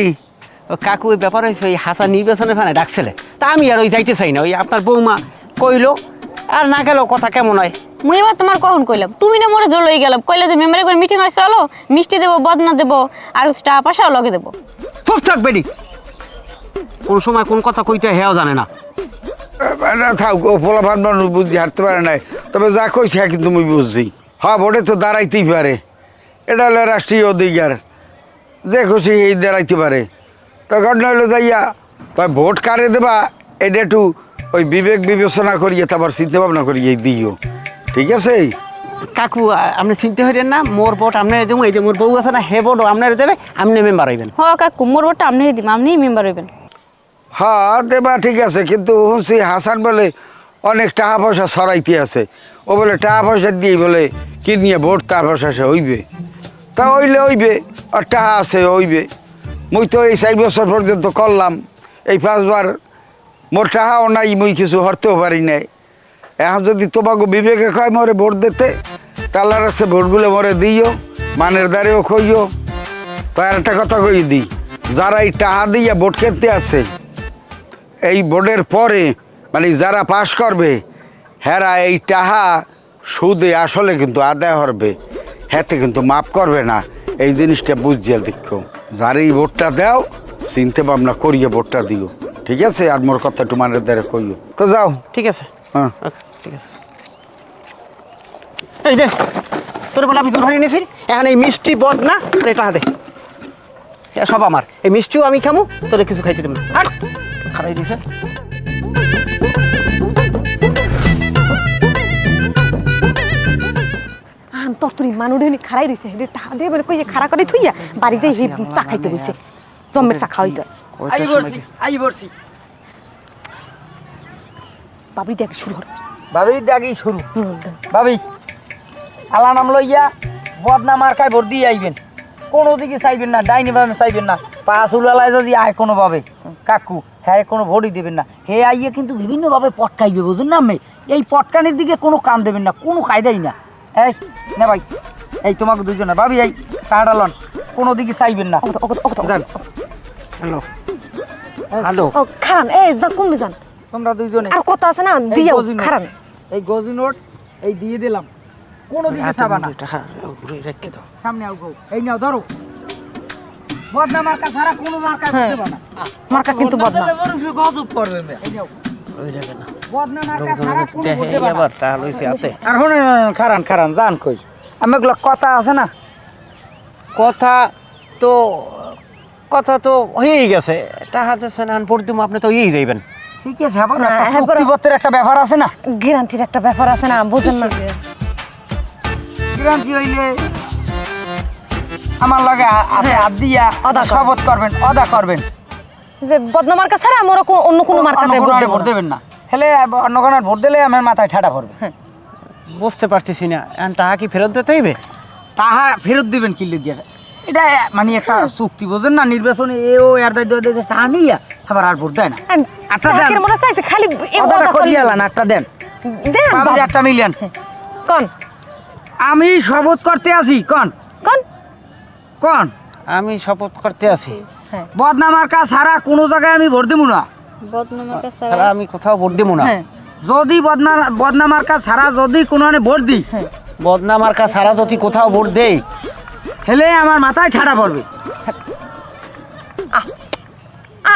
ও কাকু ওই ব্যাপার হয়েছে, ওই হাসা নির্বাচনের ফানে ডাকছিলে, তা আমি আর ওই যাইতে চাই না। ওই আপনার বৌমা কইলো, আর না গেল কথা কেমন হয়। মুই এবার তোমার কখন কইলাম? তুমি না মোরে জলই গেলাম, কইলে যে মেম্বারে করে মিটিং হয়, চলো মিষ্টি দেবো, বদনা দেবো, আর টাকা পয়সাও লগে দেবো। চুপ থাকবে নি, কোন সময় কোন কথা কইতে হেও জানে না। থাক, ও পোলাপান মানুষ বুঝি হাঁটতে পারে নাই, তবে যা কইছে হ্যাঁ কিন্তু মুই বুঝছি। হ্যাঁ, ভোটে তো দাঁড়াইতেই পারে, এটা হলো রাষ্ট্রীয় অধিকার, যে খুশি এই দাঁড়াইতে পারে। তো ঘটনা হলো যাইয়া তাই ভোট কারে দেবা এটা একটু ওই বিবেক বিবেচনা করিয়ে তারপর চিন্তা ভাবনা করিয়ে দিও, ঠিক আছে? কাকু আপনি চিনতে হইলেন না, মোর ভোট আপনার দেবো। এই যে মোর বউ আছে না, হে ভোটও আপনার দেবে, আপনি মেম্বার হইবেন। হ কাকু, মোর ভোটটা আপনিই দিবেন, আপনিই মেম্বার হইবেন। হ্যাঁ দেবা, ঠিক আছে, কিন্তু শুনছি হাসান বলে অনেক টাকা পয়সা ছড়াইতে আছে। ও বলে টাকা পয়সা দিয়ে বলে কি নিয়ে ভোট তার পয়সা সে হইবে। তা হইলে হইবে, আর টাকা আছে হইবে। মুই তো এই 4 বছর পর্যন্ত করলাম, এই 5 বার মোর টাকাও নাই, মুই কিছু হরতেও পারি নাই। এখন যদি তোমাকে বিবেকে কয় মরে ভোট দিতে, তাহলে রাস্তায় ভোটগুলো মরে দিও, মানের দ্বারেও কইও। তো আর একটা কথা কই দিই, যারা এই টাকা দিয়ে ভোট কিনতে আছে, এই ভোটের পরে মানে যারা পাশ করবে, হেরা এই টাহা সুদে আসলে কিন্তু আদায় হবে, হেতে কিন্তু মাফ করবে না। এই জিনিসটা বুঝিয়ে দেখো, যার এই ভোটটা দাও চিনতে ভাবনা করিয়ে ভোটটা দিও, ঠিক আছে? আর মোর কথা তোমার দ্বারা কইও। তো যাও। ঠিক আছে, হ্যাঁ ঠিক আছে। এই যে তোর বলে আমি ধরে নিয়েছি, এখন এই মিষ্টি বদ না এটা দে, সব আমার। এই মিষ্টিও আমি খামু, তোরে কিছু খাইতে দেব না। হাট খারাই দিছে। তোর তুই মানুষ খারাই রয়েছে টাকা দিয়ে মানে কই খারা করে থুইয়া বাড়িতে চা খাইতে বসে জম্মের চা খাওয়াইতে আই বলছি বাবরি দেখে শুরু হল ভাবির দাগেই শুরু। ভাবি আল্লাহ নাম লইয়া বদনা মার্কায় ভোট দিয়ে আইবেন, কোনো দিকে চাইবেন না, ডাইনি ভাবে চাইবেন না। পাঁচ উলালায় যদি আয় কোনোভাবে কাকু হ্যাঁ কোনো ভোটই দেবেন না। হে আইয়ে কিন্তু বিভিন্নভাবে পটকাইবে, বুঝুন না? আমি এই পটকানির দিকে কোনো কান দেবেন না, কোনো কায়দাই না। এই না ভাই, এই তোমাকে দুজনে ভাবি এই টাকাটা লন, কোনো দিকে চাইবেন না। যান। হ্যালো হ্যালো, ও খান এই যা কমবে যান, তোমরা দুইজনে আর কত আছে না দিও খারান। এই গজি নোট এই দিয়ে দিলাম, কোনো দিকে চাবা না। টাকা রেখে দাও। সামনে আও গো, এই নাও ধরো। বদনা মার্কা ছাড়া কোনো মার্কা দিতে পারবে না। মার্কা কিন্তু বদনা গজব করবে মে। এই নাও ওই লাগে না, বদনা মার্কা ছাড়া কোনো দেখে দিতে পারবে আবার না। টাকা লইছে আছে। আর শুনে খারান খারান জান কই আমি এগুলো কথা আছে না, কথা তো হয়েই গেছে, টাকা দিচ্ছে না ভোট দিব, আপনি তো ইয়েই যাইবেন। ঠিক আছে? আবার না, একটা এবার- চুক্তিপত্রের একটা ব্যাপার আছে না, গ্যারান্টির একটা ব্যাপার আছে না, বুঝেন না? গ্যারান্টি হইলে আমার লগে হাতে হাত দিয়া অদা করবেন। শপথ করবেন, অদা করবেন, যে বদনা মার্কা ছাড়া আমরা অন্য কোনো মার্কাতে অন্য ভোট কোনো দেব ভোট না। দেবেন না। হেলে অন্য কোনো ভোট দিলে আমার মাথায় ঠাডা পড়বে। বুঝতে পারতেছি না, এখন টাকা কি ফেরত দিতে হইবে? টাকা ফেরত দিবেন কি লিখিয়া? এটা মানে একটা চুক্তি, বোঝেন না? নির্বাচনে এও এর দায়িত্ব দিয়ে টাকা নিয়া আবার আর ভোট দেয় না। আটটা দেন, টাকার মনে চাইছে খালি এই অদাটা ওদা করিয়া করলে- লান, আটটা দেন, দেন বাবুর বাবা। একটা মিলিয়ন। কোন আমি শপথ করতে আছি, কন কোন কন আমি শপথ করতে আছি, বদনা মার্কা ছাড়া কোনো জায়গায় আমি ভোট দেবো না। বদনামের কাছে ছাড়া আমি কোথাও ভোট দিব না। হ্যাঁ যদি বদনা মার্কা ছাড়া যদি কোনো ভোট দিই, বদনা মার্কা ছাড়া যদি কোথাও ভোট দেই, হেলে আমার মাথায় ঠাডা পড়বে।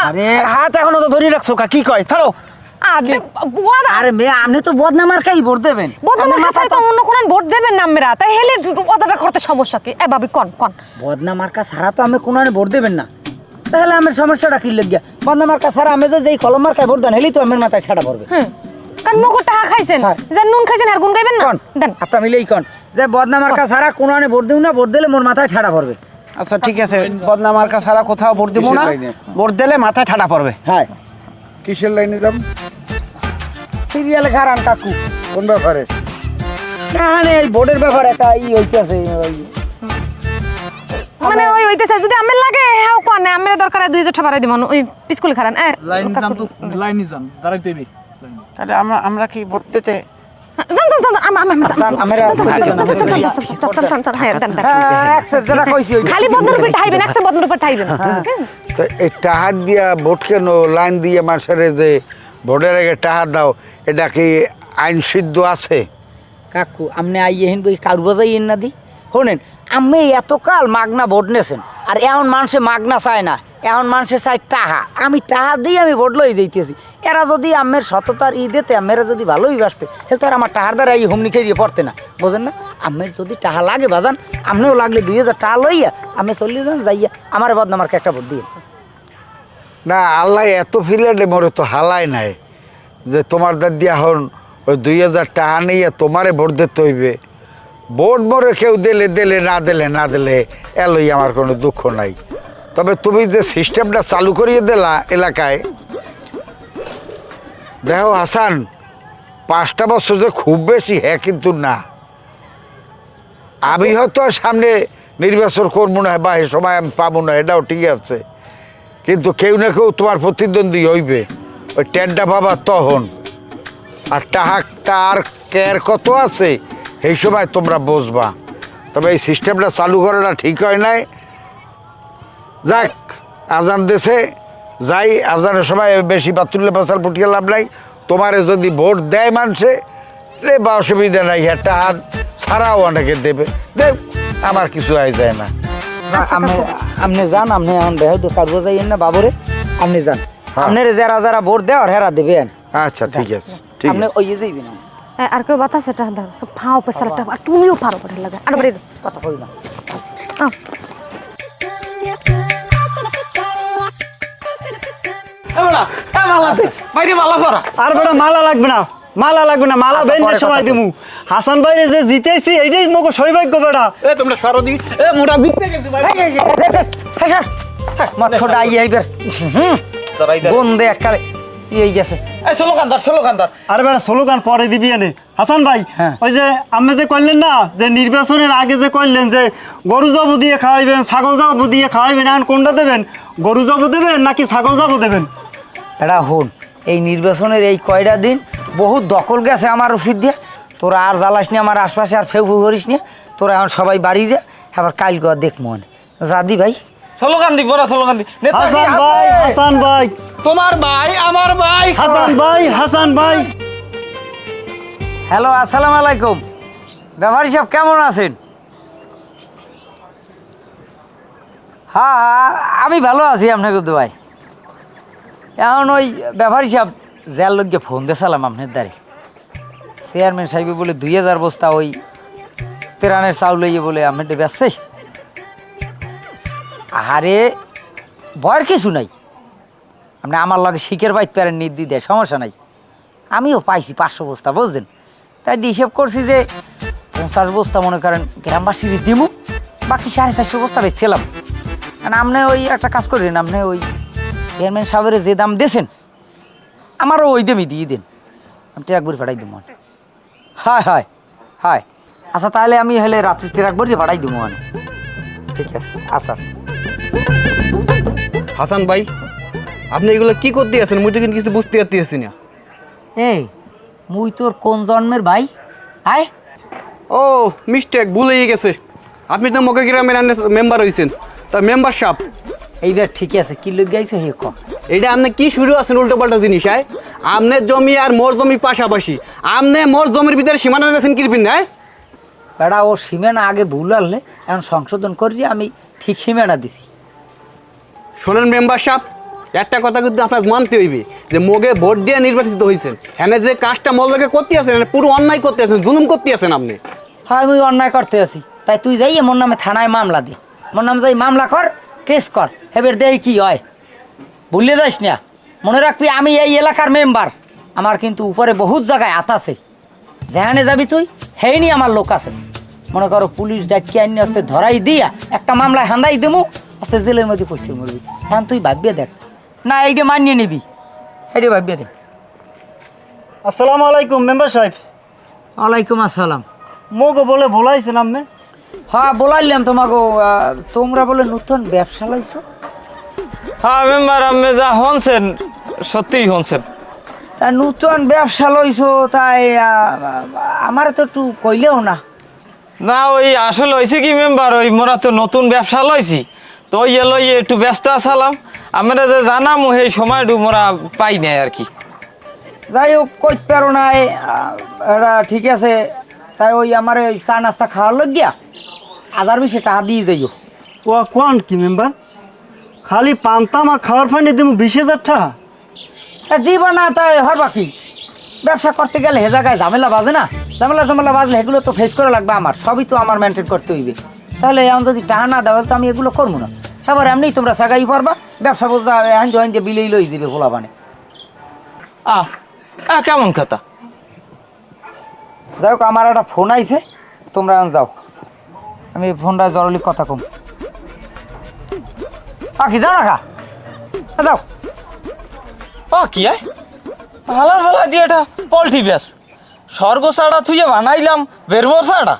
আরে হাত এখনো তো ধরে রাখছো, কি কয় ছাড়ো। আরে মেয়ে, আপনি তো বদনা মার্কাই ভোট দেবেন। বদনা আপনার মার্কা মাথায় ছাড়া তো অন্য কোন ভোট দেবেন না আমরা, তাই হেলে ওদাটা করতে সমস্যা কি? এ ভাবি কোন কোন বদনা মার্কা ছাড়া তো আমি কোনো ভোট দেবেন না, তাহলে আমার সমস্যাটা কি লাগিয়া? বদনা মার্কা ছাড়া আমি যদি এই কলম মার্কায় ভোট দেন, হেলেই তো আমার মাথায় ঠাডা পড়বে। হ্যাঁ কারণ মগর টাকা খাইছেন, হ্যাঁ। যে নুন খাইছেন আর গুণ গাইবেন না কন দেন। আপনার মিলেই কন যে বদনা মার্কা ছাড়া কোনো ভোট দেব না, ভোট দিলে মোর মাথায় ঠাডা পড়বে। আচ্ছা ঠিক আছে, বদনা মার্কা ছাড়া কোথাও ভোট দিব না, কিসের লাইনে? ভোট দিলে মাথায় ঠাডা পড়বে। হ্যাঁ, কিসের লাইনে যাব? সিরিয়ালে খারান কাকু। কোন ব্যাপারে? না এই ভোটের ব্যাপারে একটা হইতেছে। মানে ওই হইতেছে যদি আমের লাগে হ্যাঁ কোন আমের দরকার 2000 টাকা বাড়াই দিমন ওই স্কুলে খারান। লাইন যান তো, লাইনই যান, দাঁড়াইতে হইবে। তাহলে আমরা কি ভোট দিতে? জান জান জান খালি বদনার উপর ঠাইবেন, একটা বদনার উপর ঠাইবেন। তো এই টাহার দিয়া ভোট কেন লাইন দিয়ে মানুষের যে ভোটের আগে টাহা দাও, এটা কি আইন সিদ্ধ আছে? কাকু আপনি আইয়েন বই কারু বাজাইয়েন না দি শোনেন, আমি এতকাল মাগনা ভোট নেছেন, আর এখন মানুষে মাগনা চায় না, এখন মানুষে চায় টাহা। আমি টাহা দিয়ে আমি ভোট লই যাইতেছি। এরা যদি আমের সততার দিতে আমেরা যদি ভালোই বাসতে, তাহলে তো আর আমার টাহার দ্বারা এই হুমনি খেয়ে পড়তে না, বোঝেন না? আমের যদি টাহা লাগে বাজান, আপনিও লাগলে 2000 টাকা লইয়া আমি চল্লিশ যান যাইয়া আমার বদনামার্কে একটা ভোট দিয়ে। না, আল্লাহ এত ফিলেটে মরে তো হালাই নাই যে তোমার দাদি এখন ওই 2000 টাকা নিয়ে তোমারে ভোট দিতে হইবে। ভোট মরে কেউ দিলে দিলে, না দিলে না দিলে, এলোই আমার কোনো দুঃখ নাই। তবে তুমি যে সিস্টেমটা চালু করিয়ে দিলা এলাকায়, দেখো হাসান, 5টা বছর যে খুব বেশি হ্যাঁ কিন্তু না। আমি হয়তো আর সামনে নির্বাচন করবো না বা এ সময় আমি পাবো না, এটাও ঠিক আছে, কিন্তু কেউ না কেউ তোমার প্রতিদ্বন্দ্বী হইবে। ওই টেনটা বাবা তখন আর তার কেয়ার কত আছে এই সময় তোমরা বুঝবা। তবে এই সিস্টেমটা চালু করাটা ঠিক হয় নাই। যাক, আজান দেশে যাই, আজানের সময় বেশি পাতুল্লে পাশাল ফুটিয়ে লাভ নাই। তোমারে যদি ভোট দেয় মানুষে, রে বা অসুবিধা নাই একটা হাত ছাড়াও অনেকে দেবে দেব, আমার কিছু আয় যায় না। আপনি যান, আপনি এখন বেহাই তো কাটবো যাইয়েন না বাবুরে, আপনি যান। আপনার যারা যারা ভোট দেওয়ার হেরা দেবেন। আচ্ছা ঠিক আছে, ঠিক আপনি আছে। ওই যাইবেন না, আর কেউ বাতাস এটা ফাও পেছারটা আর তুমিও পারো পড়ে লাগে আর বাড়ি কথা কই না। বাইরে মালা করা আর বেটা মালা লাগবে না, মালা লাগবে না, মালা আচ্ছা, বেন পরে সময় কথা দিমু। হাসান ভাইরে যে জিতেছি এইটাই মোকে সৌভাগ্য বেটা। এ তোমরা সরদি এ মোটা বিকতে গেছে ভাই মাথা আই আইবার বন্ধে এককালে এই গেছে। এই স্লোগানদার আরে বেটা স্লোগান পরে দিবি এনে। হাসান ভাই হ্যাঁ। ওই যে আপনি যে কইলেন না যে নির্বাচনের আগে যে কইলেন যে গরু জব দিয়ে খাওয়াইবেন, ছাগল জব দিয়ে খাওয়াইবেন, এখন কোনটা দেবেন? গরু জব দেবেন নাকি ছাগল জব দেবেন? এটা হন, এই নির্বাচনের এই কয়টা দিন বহুত দখল গেছে আমার ওষুধ দিয়ে। তোরা আর জ্বালাস নি আমার আশপাশে, আর ফেউ ফেউ করিস নি। তোরা এখন সবাই বাড়ি যা, আবার কাল গা দেখ মনে যাদি ভাই। স্লোগান দি বড় স্লোগান দি নেতা কি হাসান ভাই, আছে? হাসান ভাই, তোমার ভাই আমার ভাই হাসান ভাই, হাসান ভাই। হ্যালো, আসসালামু আলাইকুম। ব্যাপারী সাহেব কেমন আছেন? হ্যাঁ আমি ভালো আছি আপনাকে তো ভাই। এখন ওই ব্যাপারী সাহেব যার লোককে ফোন দিয়েছিলাম আপনার দ্বারে, চেয়ারম্যান সাহেব বলে 2000 বস্তা ওই তেরানের চাউল ইয়ে বলে আপনার ব্যস্ত। আহারে ভয়ের কিছু নাই, আপনি আমার লগে শিখের বাইতে পারেন, নির্দি দেয়, সমস্যা নাই। আমিও পাইছি 500 বস্তা, বুঝলেন? তাই দিয়ে হিসেব করছি যে 50 বস্তা মনে করেন গ্রামবাসীর দিমু, বাকি 450 বস্তা বেচছিলাম। কারণ আপনি ওই একটা কাজ করেন, আপনি ওই চেয়ারম্যান সাহেবের যে দাম দিয়েছেন আমারও ওই দামই দিয়ে দেন, আমি ট্রাকবরি পাঠাই দেবো। হয় হয় হয়, আচ্ছা তাহলে আমি হলে রাত্রি ট্রাকবরি পাঠাই দেবো মানে। ঠিক আছে, আচ্ছা আচ্ছা। হাসান ভাই আপনি এগুলো কি করতে আছেন? মুই তো কিন্তু কিছু বুঝতে পারতেছি না। এই মুই তোর কোন জন্মের ভাই? আয় ও মিস্টেক, ভুল হয়ে গেছে। আপনি তো মগে গ্রামের মেম্বার হয়েছেন, তা মেম্বার সাহেব এইবার ঠিক আছে, কি লোক গাইছে হে ক। এটা আপনি কি শুরু আছেন উল্টো পাল্টা জিনিস? আয় আমনের জমি আর মোর জমি পাশাপাশি, আমনে মোর জমির ভিতরে সীমানা রেখেছেন কিরপিন না? বেড়া ও সীমানা আগে ভুল আনলে এখন সংশোধন করি, আমি ঠিক সীমানা দিছি। শোনেন মেম্বার সাহেব, একটা কথা কিন্তু আপনার মানতে হইবে যে মগে ভোট দিয়ে নির্বাচিত হয়েছেন, হ্যাঁ যে কাজটা মোর লগে করতে আছেন, পুরো অন্যায় করতে আছেন, জুলুম করতে আছেন আপনি। হ্যাঁ আমি অন্যায় করতে আছি, তাই তুই যাই মোর নামে থানায় মামলা দে, মোর নামে যাই মামলা কর, কেস কর, এবার দেই কি হয়। ভুলে যাস না, মনে রাখবি আমি এই এলাকার মেম্বার, আমার কিন্তু উপরে বহুত জায়গায় হাত আছে। যেখানে যাবি তুই হেইনি আমার লোক আছে। মনে করো পুলিশ ডাকিয়ে আনি আসতে ধরাই দিয়া একটা মামলায় হান্দাই দেবো, আসতে জেলের মধ্যে পয়সা মরবি। হ্যাঁ তুই ভাবিয়ে দেখ না, এইটা মানিয়ে নিবি, এইটা ভাবিয়ে দেখ। আসসালামু আলাইকুম মেম্বার সাহেব। ওয়ালাইকুম আসসালাম। মোকে বলে বলাইছেন আপনি? হ্যাঁ বলাইলাম তোমাকে, তোমরা বলে নতুন ব্যবসা লাইছো। হ্যাঁ মেম্বার আপনি যা হনছেন সত্যিই হনছেন। তা নতুন ব্যবসা লইছো, তাই আমার তো একটু কইলেও না। না ওই আসলে হয়েছে কি মেম্বার, ওই মোরা তো নতুন ব্যবসা লইছি, তো ওই লই একটু ব্যস্ত আসালাম। আমরা যে জানাম সেই সময়টু মোরা পাই নাই আর কি। যাই হোক কইতে পারো না, এটা ঠিক আছে। তাই ওই আমার ওই চা নাস্তা খাওয়ার লোক গিয়া 1000-20 টাকা দিয়ে যাইও। ও কোন কি মেম্বার, খালি পান্তাম আর খাওয়ার ফান্ডে দেবো 20,000 টাকা? দিব না তাই হরবা কি? ব্যবসা করতে গেলে হে জায়গায় ঝামেলা বাজে না, ঝামেলা বাজলে এগুলো তো ফেস করা লাগবে, আমার সবই তো আমার মেনটেন করতে হইবে। তাহলে এখন যদি টাকা না দেওয়া তো আমি এগুলো করবো না। এবার এমনি তোমরা সাগাই পারবা, ব্যবসা বলতে হান যে বিলেই লই দিবে ভোলা বানে। কেমন কথা? যাই হোক আমার একটা ফোন আইছে, তোমরা এখন যাও, আমি ফোনটা জরুরি কথা কম। পাখি যাও না খা, যাও। কি হালার ফালা দিয়ে এটা পল্টি ব্যাস স্বর্গ ছাড়া থুয়ে বানাইলাম বেরবো ছাড়া,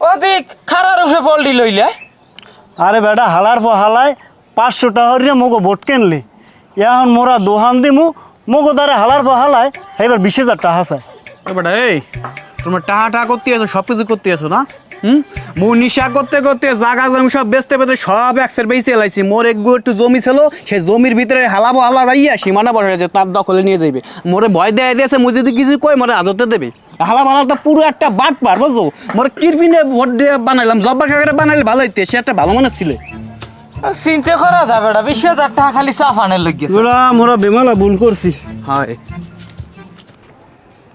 ওদিক খারার উপরে পল্টি লইলে। আরে বেটা হালার পর হালায় 500 টাকা হরিয়া মোগো ভোট কেনলে, এখন মোরা দোহান দিমু মোগো দ্বারা হালার পর হালায়, এবার 20,000 টাকা আছে। বেটা এই তোমরা টাহা করতে আছো, সব কিছু করতে আছো না? মু নিশা করতে করতে জাগা জমি সব বেচতে বেচতে সব একসের বেঁচে এলাইছি। মোর একটু জমি ছিল, সেই জমির ভিতরে হালাবো হালা যাইয়া সীমানা বসে তার দখলে নিয়ে যাইবে। মোরে ভয় দেয় দিয়েছে, মুই যদি কিছু কই মোরে আদতে দেবে। হালা মালাটা পুরো একটা বাট পার বুঝছো মোর কিরপিনে ভোট দিয়ে বানাইলাম জব্বার কাকারে বানাইলে ভালো হইতে সে একটা ভালো মানুষ ছিল চিন্তা করা যাবে না 20,000 টাকা খালি চা ফানের লাগিয়েছে মোরা মোরা বেমালা ভুল করছি। হয়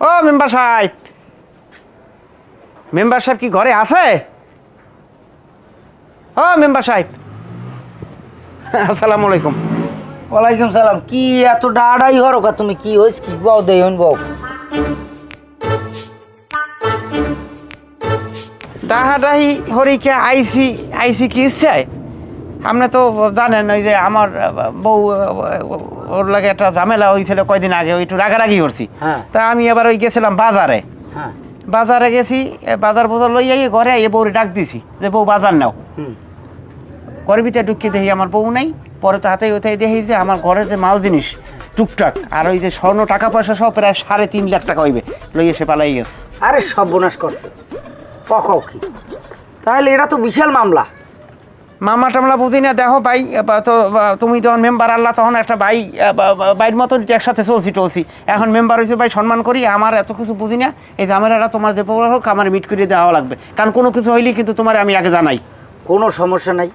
ও মেম্বার সাহেব, মেম্বার সাহেব কি ঘরে আছে? ও মেম্বার সাহেব, আসসালামু আলাইকুম। ওয়ালাইকুম সালাম। কি এত ডাড়াই হরো কা তুমি? কি হইছ কি বাও দেই হন বাও? ডাহাডাহি হরিকে আইসি কি ইচ্ছায়? আপনি তো জানেন ওই যে আমার বউ ওর লাগে একটা ঝামেলা হয়েছিল কয়দিন আগে, ওই একটু রাগারাগি করছি। হ্যাঁ। তা আমি এবার ওই গেছিলাম বাজারে, হ্যাঁ। বাজারে গেছি, বাজার বাজার লইয়া ঘরে আইয়ে বউরে ডাক দিছি যে বউ বাজার নাও। ঘরের ভিতরে ঢুকিয়ে দেখি আমার বউ নাই। পরে তো হাতে ওইটাই দেখি যে আমার ঘরে যে মাল জিনিস টুকটাক আর ওই যে স্বর্ণ টাকা পয়সা সব প্রায় 3.5 লাখ টাকা হইবে লইয়ে সে পালাই গেছে। আরে সর্বনাশ করছে। পকাও কি? তাহলে এটা তো বিশাল মামলা। মামলা টামলা বুঝি না, দেখো ভাই তো তুমি যখন মেম্বার আল্লাহ তখন একটা বাইর মতন একসাথে চলছি টলছি, এখন মেম্বার হয়েছে ভাই সম্মান করি, আমার এত কিছু বুঝি না। এই ঝামেলাটা তোমার যে প্রবল হোক আমার মিট করে দেওয়া লাগবে, কারণ কোনো কিছু হইলে কিন্তু তোমার আমি আগে জানাই। কোনো সমস্যা নাই।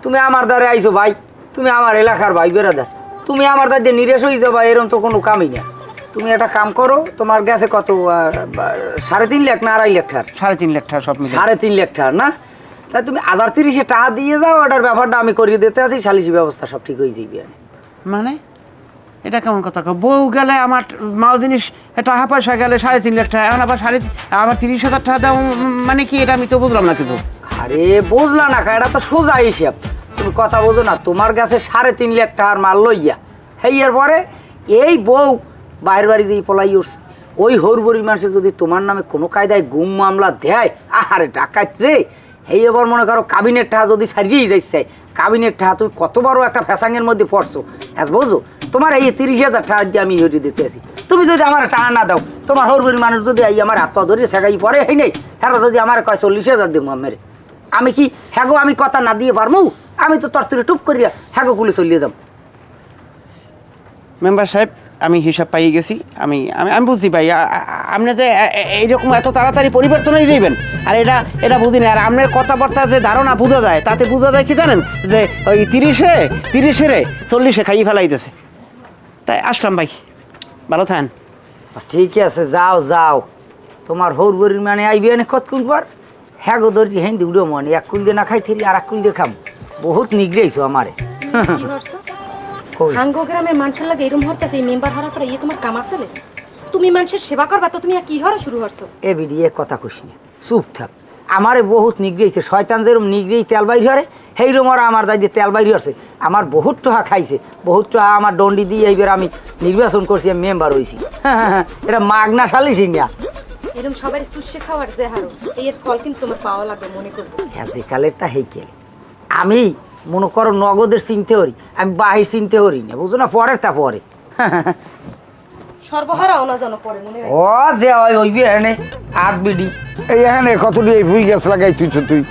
তুমি আমার দ্বারে আইছো ভাই, তুমি আমার এলাকার ভাই বেরাদার, তুমি আমার দ্বার দিয়ে নিরেশ হয়ে যাবা, এরকম তো কোনো কামই না। তুমি একটা কাম করো, তোমার গেছে কত 3.5 লাখ না 2.5 লাখ টাকা? 3.5 লাখ টাকা সব মিলে। 3.5 লাখ টাকা না? তাই তুমি 1030 টাকা দিয়ে যাও, ওটার ব্যাপারটা আমি করিয়ে দিতে আছি, সালিশি ব্যবস্থা সব ঠিক হয়ে যাবে। মানে এটা কেমন কথা? বউ গেলে আমার মাল জিনিস টাকা পয়সা গেলে 3.5 লাখ টাকা, এখন আবার আমার 30,000 টাকা দাও, মানে কি এটা আমি তো বুঝলাম না কিছু। আরে বুঝলা না কা, এটা তো সোজা হিসাব। তুমি কথা বোঝো না, তোমার কাছে 3.5 লাখ টাকার মাল লইয়া হেয়ার পরে এই বউ বাইরের বাড়ি দিয়ে পলাই উঠছে, ওই হরবরি মাসে যদি তোমার নামে কোনো কায়দায় গুম মামলা দেয়, আরে ডাকাত রে, এই এবার মনে করো কাবিনের টাকা যদি ছাড়িয়েই যাইছে, কাবিনের টাকা তুমি কত বড় একটা ফ্যাসাঙের মধ্যে পড়ছো। হ্যাঁ বুঝো, তোমার এই 30,000 টাকা দিয়ে আমি হরিয়ে দিতে আছি। তুমি যদি আমার টাকা না দাও, তোমার হরবরি মানুষ যদি এই আমার হাত পা ধরিয়ে শেখাই পরে এই নেই, হ্যাঁ যদি আমার কয় 40,000 দেবো মেরে, আমি কি হ্যাগো আমি কথা না দিয়ে পারবো? আমি তো তরতরে টুপ করিয়া হ্যাগো গুলি চলিয়ে যাম। মেম্বার সাহেব আমি হিসাব পাই গেছি, আমি আমি বুঝছি ভাই, আপনি যে এইরকম এত তাড়াতাড়ি পরিবর্তনই দিবেন, আর এটা বুঝি না। আর আপনার কথাবার্তার যে ধারণা বোঝা যায়, তাতে বোঝা যায় কি জানেন, যে ওই 30-এ 40-এ খাইয়ে ফেলাইতেছে। তাই আসলাম ভাই, ভালো থাকেন। ঠিক আছে, যাও যাও, তোমার হরবরির মানে আইবি এনে কতক্ষণ পর হ্যাগো ধরি হেন্দি উড়ো মনে, এক কুল দিয়ে না খাই থিরি আর এক কুল দিয়ে খাম। বহুত নিগড়েইছো আমারে। কি হরছো? হাঙ্গো গ্রামের মানুষের লাগে এরম হরতাছে, এই মেম্বার হওয়ার পরে তোমার কাম আছে? তুমি মানুষের সেবা করবা তো তুমি কি হরা শুরু করছো? এ বিড়িয়ে কথা কইস না, চুপ থাক। আমারে বহুত নিগড়েইছে, শয়তান যেরম নিগড়েই তেল বাইর হরে, সেইরম ওরা আমার দায় দিয়ে তেল বাইর হরছে। আমার বহুত টাকা খাইছে, বহুত টাকা আমার দণ্ডি দিয়ে এইবার আমি নির্বাচন করছি, আমি মেম্বার হয়েছি। হ্যাঁ, এটা মাগনা সালিসি না। এরম সবাই সুশে খাওয়ার যে হারো, এই ফল কিন্তু তোমার পাওয়া লাগবে মনে করবো। হ্যাঁ, যে কালের তা হেইকেল। আমি মনে করো নগদের চিনতে হরি, আমি বাহির চিনতে হরি না, বুঝো না, পরের তা পরে। সর্বহারা অনাজন পরে মনে হয়। ও যে ওইবি এনে আট বিডি এই এখানে কতটি এই ভুই গাছ লাগাই তুইছ তুই,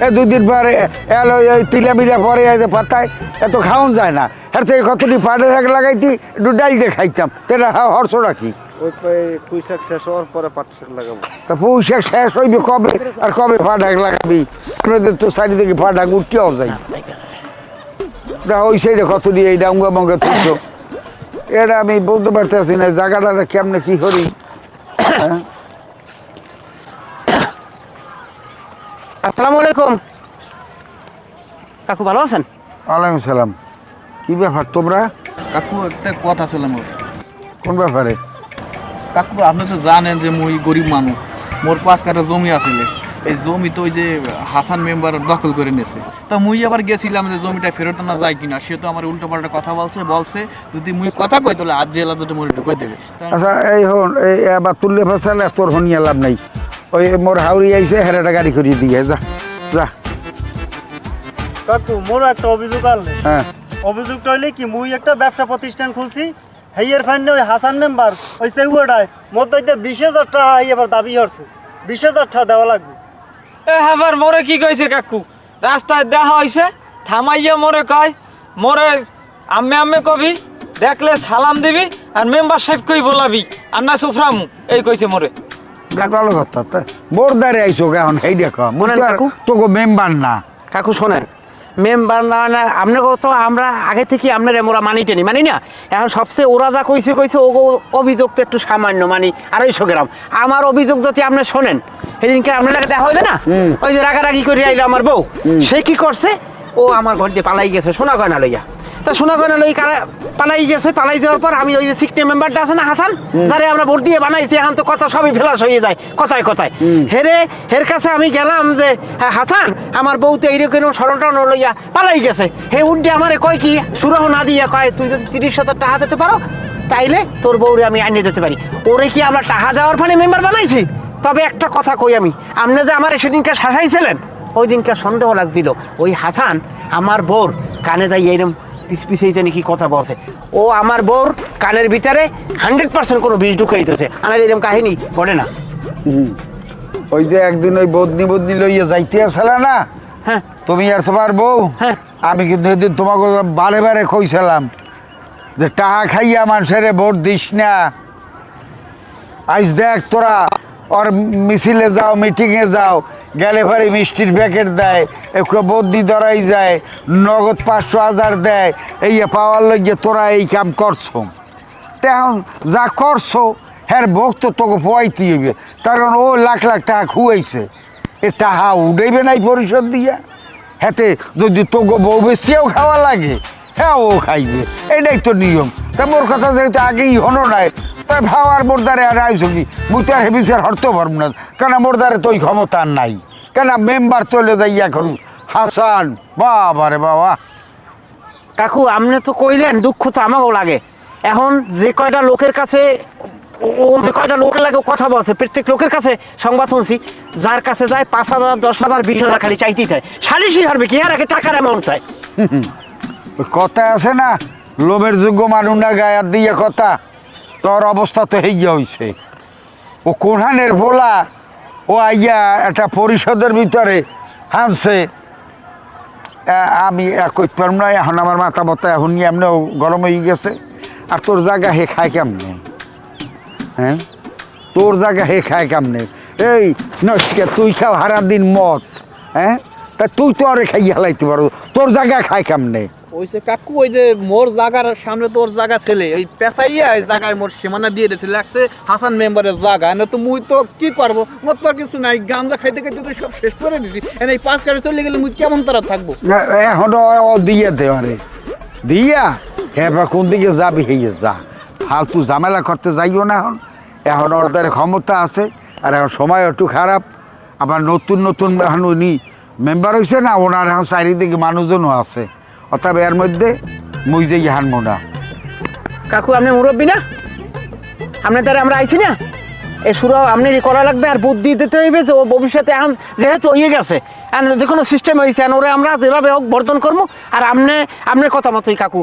এ 2 দিন পরে এলো এই তিলা বিলা পরে এই যে পাতায় এত খাওয়ান যায় না, আর সেই কতটি পাটের শাক লাগাইতি একটু ডাল দিয়ে খাইতাম, তেরা হরছো রাখি। ওই পুঁই শাক শেষ হওয়ার পরে পাট শাক লাগাবো। তা পুঁই শাক শেষ হইবে কবে, আর কবে পাট শাক লাগাবি? আপনাদের তো চারিদিকে পাট শাক উঠতেও যায়। দেখো ওই সাইডে কতটি এই ডাঙ্গা মঙ্গা তুইছ, এটা আমি বলতে পারতেছি না জায়গাটা কেমনে কি করি। আসসালামু আলাইকুম কাকু, ভালো আছেন? ওয়ালাইকুম সালাম। কি ব্যাপার তোমরা? কাকু একটা কথা ছিল মোর। কোন ব্যাপারে? কাকু আপনি তো জানেন যে মুই গরিব মানুষ, মোর 5 কাঠা জমি আসলে, এই জমি তো ওই যে হাসান মেম্বার দখল করে নিয়েছে। তো মুই আবার গেছিলাম যে জমিটা ফেরত আনা যায় কিনা, সে তো আমার উল্টো পাল্টা কথা বলছে যদি মুই কথা কই তাহলে আজ জেলা যেটা মোর ঢুকাই দেবে। আচ্ছা এই হন, এই আবার তুললে ফেসালে তোর হনিয়া লাভ নাই। ওই মোর হাউরি আইছে, হেরাটা গাড়ি করিয়ে দিয়ে যা যা। কাকু মোর একটা অভিযোগ আনলে। হ্যাঁ, অভিযোগটা হইলে কি, মুই একটা ব্যবসা প্রতিষ্ঠান খুলছি, হেইয়ের ফাইনে ওই হাসান মেম্বার ওই সেগুয়াটায় মধ্যে 20,000 টাকা এবার দাবি হচ্ছে, 20,000 টাকা দেওয়া লাগবে। এ আবার মোরে কি কইছে কাকু, রাস্তায় দেখা হইছে, থামাইয়া মোরে কয়, মোরে আম্মে কবি, দেখলে সালাম দিবি আর মেম্বার সাহেব কই বলাবি, আর না সুফরামু, এই কইছে মোরে। ভালো কথা তা বোরদারে আইছো এখন এই দেখো বলেন কাকু। তোকে মেম্বার না কাকু শোনেন, মেম্বার না না আপনাকে তো আমরা আগে থেকে আপনার মোরা মানি না। এখন সবচেয়ে ওরা যা কইছে ও অভিযোগ তো একটু সামান্য 250 গ্রাম। আমার অভিযোগ যদি আপনি শোনেন, সেদিনকে আপনার লাগে দেখা হইলে না, ওই যে রাগারাগি করে আইলো আমার বউ, সে কি করছে, ও আমার ঘর দিয়ে পালাই গেছে সোনা গয়না লইয়া। তা সোনা গয়না লই পালাই গেছে, পালাই যাওয়ার পর আমি ওই যে সিকনে মেম্বারটা আছে না হাসান, যারে আমরা ভোট দিয়ে বানাইছি, এখন তো কথা সবই ফেলাস হয়ে যায় কথায় কথায়। হের কাছে আমি গেলাম যে হ্যাঁ হাসান, আমার বউ তো এইরকম সরলটা লইয়া পালাই গেছে। হে উঠে আমারে কয় কি সুরাহ না দিয়ে কয়, তুই যদি 30,000 টাকা দিতে পারো তাইলে তোর বউরে আমি আনিয়ে দিতে পারি। ওরে কি আমরা টাকা দেওয়ার ফলে মেম্বার বানাইছি? তবে একটা কথা কই আমি, আপনি যে আমার সেদিনকে শাসাইছিলেন, ওই দিনকে সন্দেহ লাগছিল ওই হাসান আমার বোর কানে যাই এইরকম পিছিয়ে জানি কি কথা বলছে। ও আমার বোর কানের ভিতরে 100% কোনো বিষ ঢুকাইতেছে। আমার এরকম কাহিনী ঘটে না। ওই যে একদিন ওই বদনি লইয়া যাইতে আসলে না, হ্যাঁ তুমি আর তোমার বউ, হ্যাঁ। আমি কিন্তু এদিন তোমাকে বারে বারে কইছিলাম যে টাকা খাইয়া মানুষের ভোট দিস না। আইস দেখ তোরা ওর মিছিলে যাও, মিটিংয়ে যাও, গেলে পরে মিষ্টির প্যাকেট দেয়, একটু বদনি ধরাই যায়, নগদ 500,000 দেয়, এই পাওয়ার লইয়ে তোরা এই কাম করছো। তো এখন যা করছো হ্যাঁ ভোগ তো তোকে পোয়াইতে হইবে, কারণ ও লাখ লাখ টাকা খুয়াইছে, এ টাকা উঠাইবে নাই পরিশোধ দিয়া। হাতে যদি তোকে বউ বেশিও খাওয়া লাগে, হ্যাঁ ও খাইবে, এটাই তো নিয়ম। তা মোর কথা যেহেতু আগেই হলো নাই, তাই ভাবার মোরদারে আর আইসো কি, মুই তো আর হেবিসের হরতে পারব না, কেন মোরদারে তো ওই ক্ষমতা আর নাই। কেন মেম্বার চলে যাই এখন হাসান, বাবা রে বাবা। কাকু আপনি তো কইলেন, দুঃখ তো আমাকেও লাগে। এখন যে কয়টা লোকের কাছে ও যে কয়টা লোকের লাগে কথা বলছে, প্রত্যেক লোকের কাছে সংবাদ শুনছি, যার কাছে যায় 5,000, 10,000, 20,000 খালি চাইতেই চায়। সালিশি হারবে কি, আর আগে টাকার অ্যামাউন্ট চায়। ওই কথা আছে না, লোভের যোগ্য মানুষ না গায়ে আর দিয়ে কথা, তোর অবস্থা তো হইয়া হইছে। ও কোরআনের ভোলা, ও আইয়া একটা পরিষদের ভিতরে হানছে, আমি কইতে পারব না। এখন আমার মাথা মতো এখন নিয়ে এমনিও গরম হয়ে গেছে। আর তোর জায়গা হে খায় কেমনে? হ্যাঁ, তোর জায়গা হে খায় কেমনে? এই নস্কে তুই খাও হারা দিন মদ, হ্যাঁ, তা তুই তো আরে খাইয়া হালাইতে পারো, তোর জায়গা খায় কেমনে? ওই যে কাকু, ওই যে মোর জায়গার সামনে তোর জায়গা ছেলে ওই পেশাইয়া ওই জায়গায় মোর সীমানা দিয়ে দিয়েছে, লাগছে হাসান মেম্বারের জায়গা। না তো মুই তো কি করবো, মোর তো আর কিছু নাই, গাঞ্জা খাইতে খাইতে তো সব শেষ করে দিছি। এই 5 কাঠে চলে গেলে মুই কেমন তারা থাকবো? এখন ও দিয়ে দে আরে দিয়া, এবার কোন দিকে যাবি হইয়ে যা, ফালতু ঝামেলা করতে যাইও না। এখন ওর দ্বারা ক্ষমতা আছে, আর এখন সময় একটু খারাপ। আবার নতুন নতুন এখন উনি মেম্বার হয়েছে না, ওনার এখন চারিদিকে মানুষজনও আছে, অর্থাৎ এর মধ্যে মুই যে হানবো না। কাকু আপনি মুরব্বী না, আপনার দ্বারা আমরা আইছি না, এই শুরু আপনারই করা লাগবে। আর বুদ্ধি দিতে হইবে যে ও ভবিষ্যতে এখন যেহেতু হয়ে গেছে, আর যে কোনো সিস্টেম হয়েছে, ওরে আমরা যেভাবে হোক বর্জন করবো। আর আপনার কথা মতোই কাকু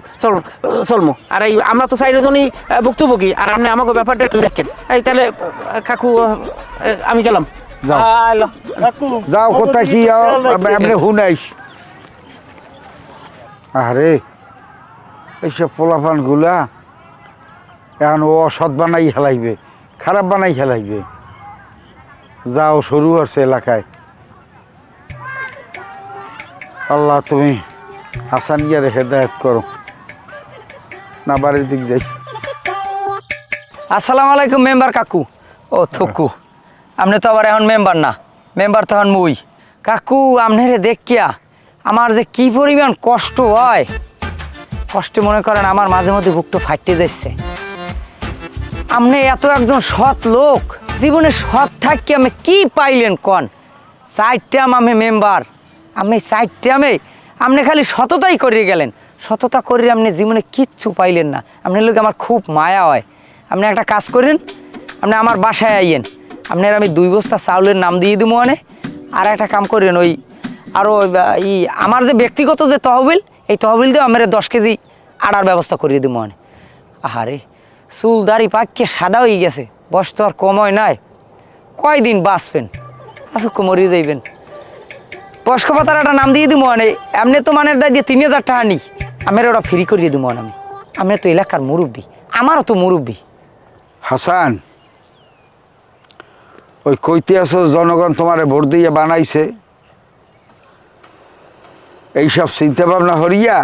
চলবো। আর এই আমরা তো চাইজনই ভুক্তভোগী, আর আপনি আমাকে ব্যাপারটা একটু দেখেন। এই তাহলে কাকু আমি গেলাম। যাও কোথায় কি আপনি হুনাইস। আরে এইসব পোলাপান গুলা এখন ও অসৎ বানাই খেলাইবে, খারাপ বানাই খেলাইবে। যাও শুরু হচ্ছে এলাকায়। আল্লাহ তুমি হাসান ইয়ারে হেদায়েত করো। না বাড়ির দিক যাই। আসসালামু আলাইকুম মেম্বার কাকু। ও থুকু, আপনি তো আবার এখন মেম্বার না, মেম্বার তখন মুই। কাকু আপনারে দেখিয়া আমার যে কি পরিমাণ কষ্ট হয়, কষ্টে মনে করেন আমার মাঝে মধ্যে বুকটা ফাটতে যাচ্ছে। আপনি এত একজন সৎ লোক, জীবনে সৎ থাকি আমি কি পাইলেন কন? 4 টার্ম আমি মেম্বার, আমি 4 টার্মে আপনি খালি সততাই করে গেলেন। সততা করে আপনি জীবনে কিচ্ছু পাইলেন না। আপনার লোক আমার খুব মায়া হয়। আপনি একটা কাজ করেন, আপনি আমার বাসায় আইয়েন, আপনার আমি 2 বস্তা চাউলের নাম দিয়ে দেবো। মানে আর একটা কাম করেন, ওই আরও আমার যে ব্যক্তিগত যে তহবিল, এই তহবিল দিয়ে আমার 10 কেজি আড়ার ব্যবস্থা করিয়ে দেবো। মানে আহারে চুল দাড়ি পাকিয়ে সাদা হয়ে গেছে, বয়স তো আর কম হয় নাই, কয়দিন বাঁচবেন, আসুক মরিয়ে যাইবেন। বয়স্ক ভাতার একটা নাম দিয়ে দেবো। মানে এমনি তো মানের দায় দিয়ে 3,000 টাকা নিই, আমার ওটা ফ্রি করিয়ে দেবো। আমি তো এলাকার মুরব্বী, আমারও তো মুরব্বী। হাসান, ওই কইতে আসো জনগণ তোমারে ভোট দিয়ে বানাইছে, এইসব চিন্তা ভাবনা হরিয়া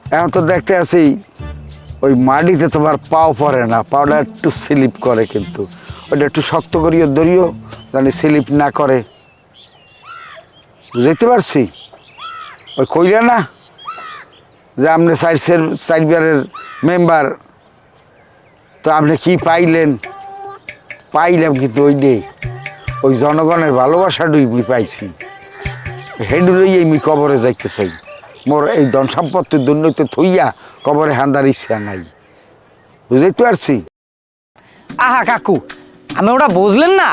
এখন তো দেখতে আছি ওই মাটিতে তোমার পাও পড়ে না, পাওটা একটু স্লিপ করে, কিন্তু ওটা একটু শক্ত করিও ধরিও জানি স্লিপ না করে, বুঝতে পারছি? ওই কইলে না যে আপনি সাইডবারের মেম্বার, তো আপনি কি পাইলেন? পাইলাম কিন্তু ওই জনগণের ভালোবাসাটুই আমি পাইছি, হেডুলেই আমি কবরে যাইতে চাই। মোর এই ধন সম্পত্তির দুর্নীতি থইয়া কবরে হান্দার ইচ্ছা নাই, বুঝতে পারছি? আহা কাকু, আমি ওটা বুঝলেন না,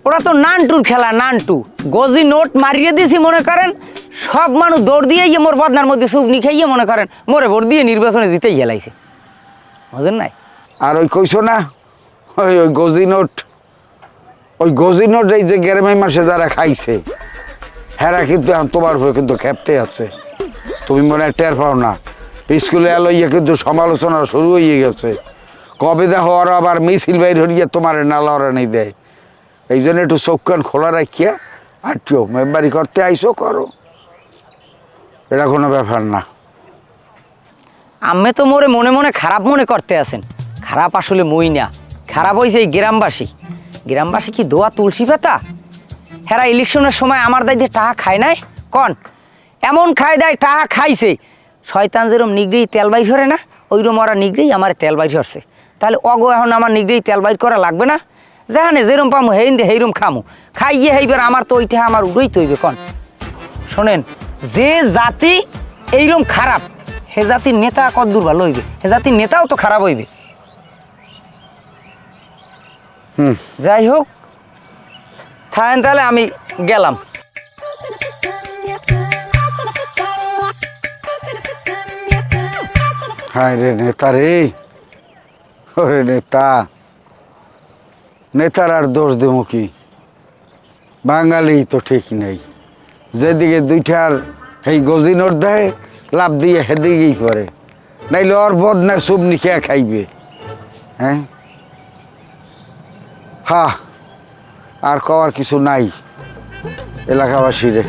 ওরা তো নানটুর খেলা, নানটু গজি নোট মারিয়ে দিয়েছি মনে করেন, সব মানুষ দৌড় দিয়ে গিয়ে মোর বদনার মধ্যে সুবনি খাইয়ে মনে করেন মোরে ভোট দিয়ে নির্বাচনে জিতেই গেলাইছে, বুঝলেন নাই? আর ওই কইছো না ওই ওই গজি নোট এই যে গ্রামের মাসে যারা খাইছে হেরা কিন্তু এখন তোমার উপরে কিন্তু খেপতে আছে, তুমি মনে হয় টের পাও না। স্কুলে এলো ইয়ে কিন্তু সমালোচনা শুরু হয়ে গেছে, কবে দেখো ওরা আবার মিছিল বাইর হইয়া তোমার না লড়ানি দেয়। এই জন্য একটু চোখ কান খোলা রাখিয়া আটটিও মেম্বারি করতে আইসো করো, এটা কোনো ব্যাপার না। আমি তো মোরে মনে মনে খারাপ মনে করতে আছেন, খারাপ আসলে মই না, খারাপ হয়েছে এই গ্রামবাসী। গ্রামবাসী কি দোয়া তুলসী পাতা? হেরা ইলেকশনের সময় আমার দায়িত্বে টাকা খায় নাই কন, এমন খায় দেয় টাকা খাইছে, শয়তান যেরকম নিগড়েই তেল বাইর করে না, ওইরকম ওরা নিগড়েই আমার তেল বাইর করছে। তাহলে অগো এখন আমার নিগড়েই তেল বাইর করা লাগবে না? জানে যেরম পামো হেইরম খামু, খাইয়ে হেইবার আমার তো ওইটা আমার উড়ই তৈবে কন। শোনেন, যে জাতি এইরকম খারাপ হে জাতির নেতা কদ্দূর ভালো হইবে, হে জাতির নেতাও তো খারাপ হইবে। যাই হোক, থাকেন তাহলে আমি গেলাম। হায় রে নেতা রে, ওরে নেতা, নেতার আর দোষ দেবো কি? বাঙালি তো ঠিক নেই, যেদিকে দুইটার এই গজি নোট দেয় লাভ দিয়ে হেদিকেই পড়ে, নাইলে ওর বদনা সুবনি খেয়া খাইবে। হ্যাঁ, আর কওয়ার কিছু নাই এলাকাবাসীরে।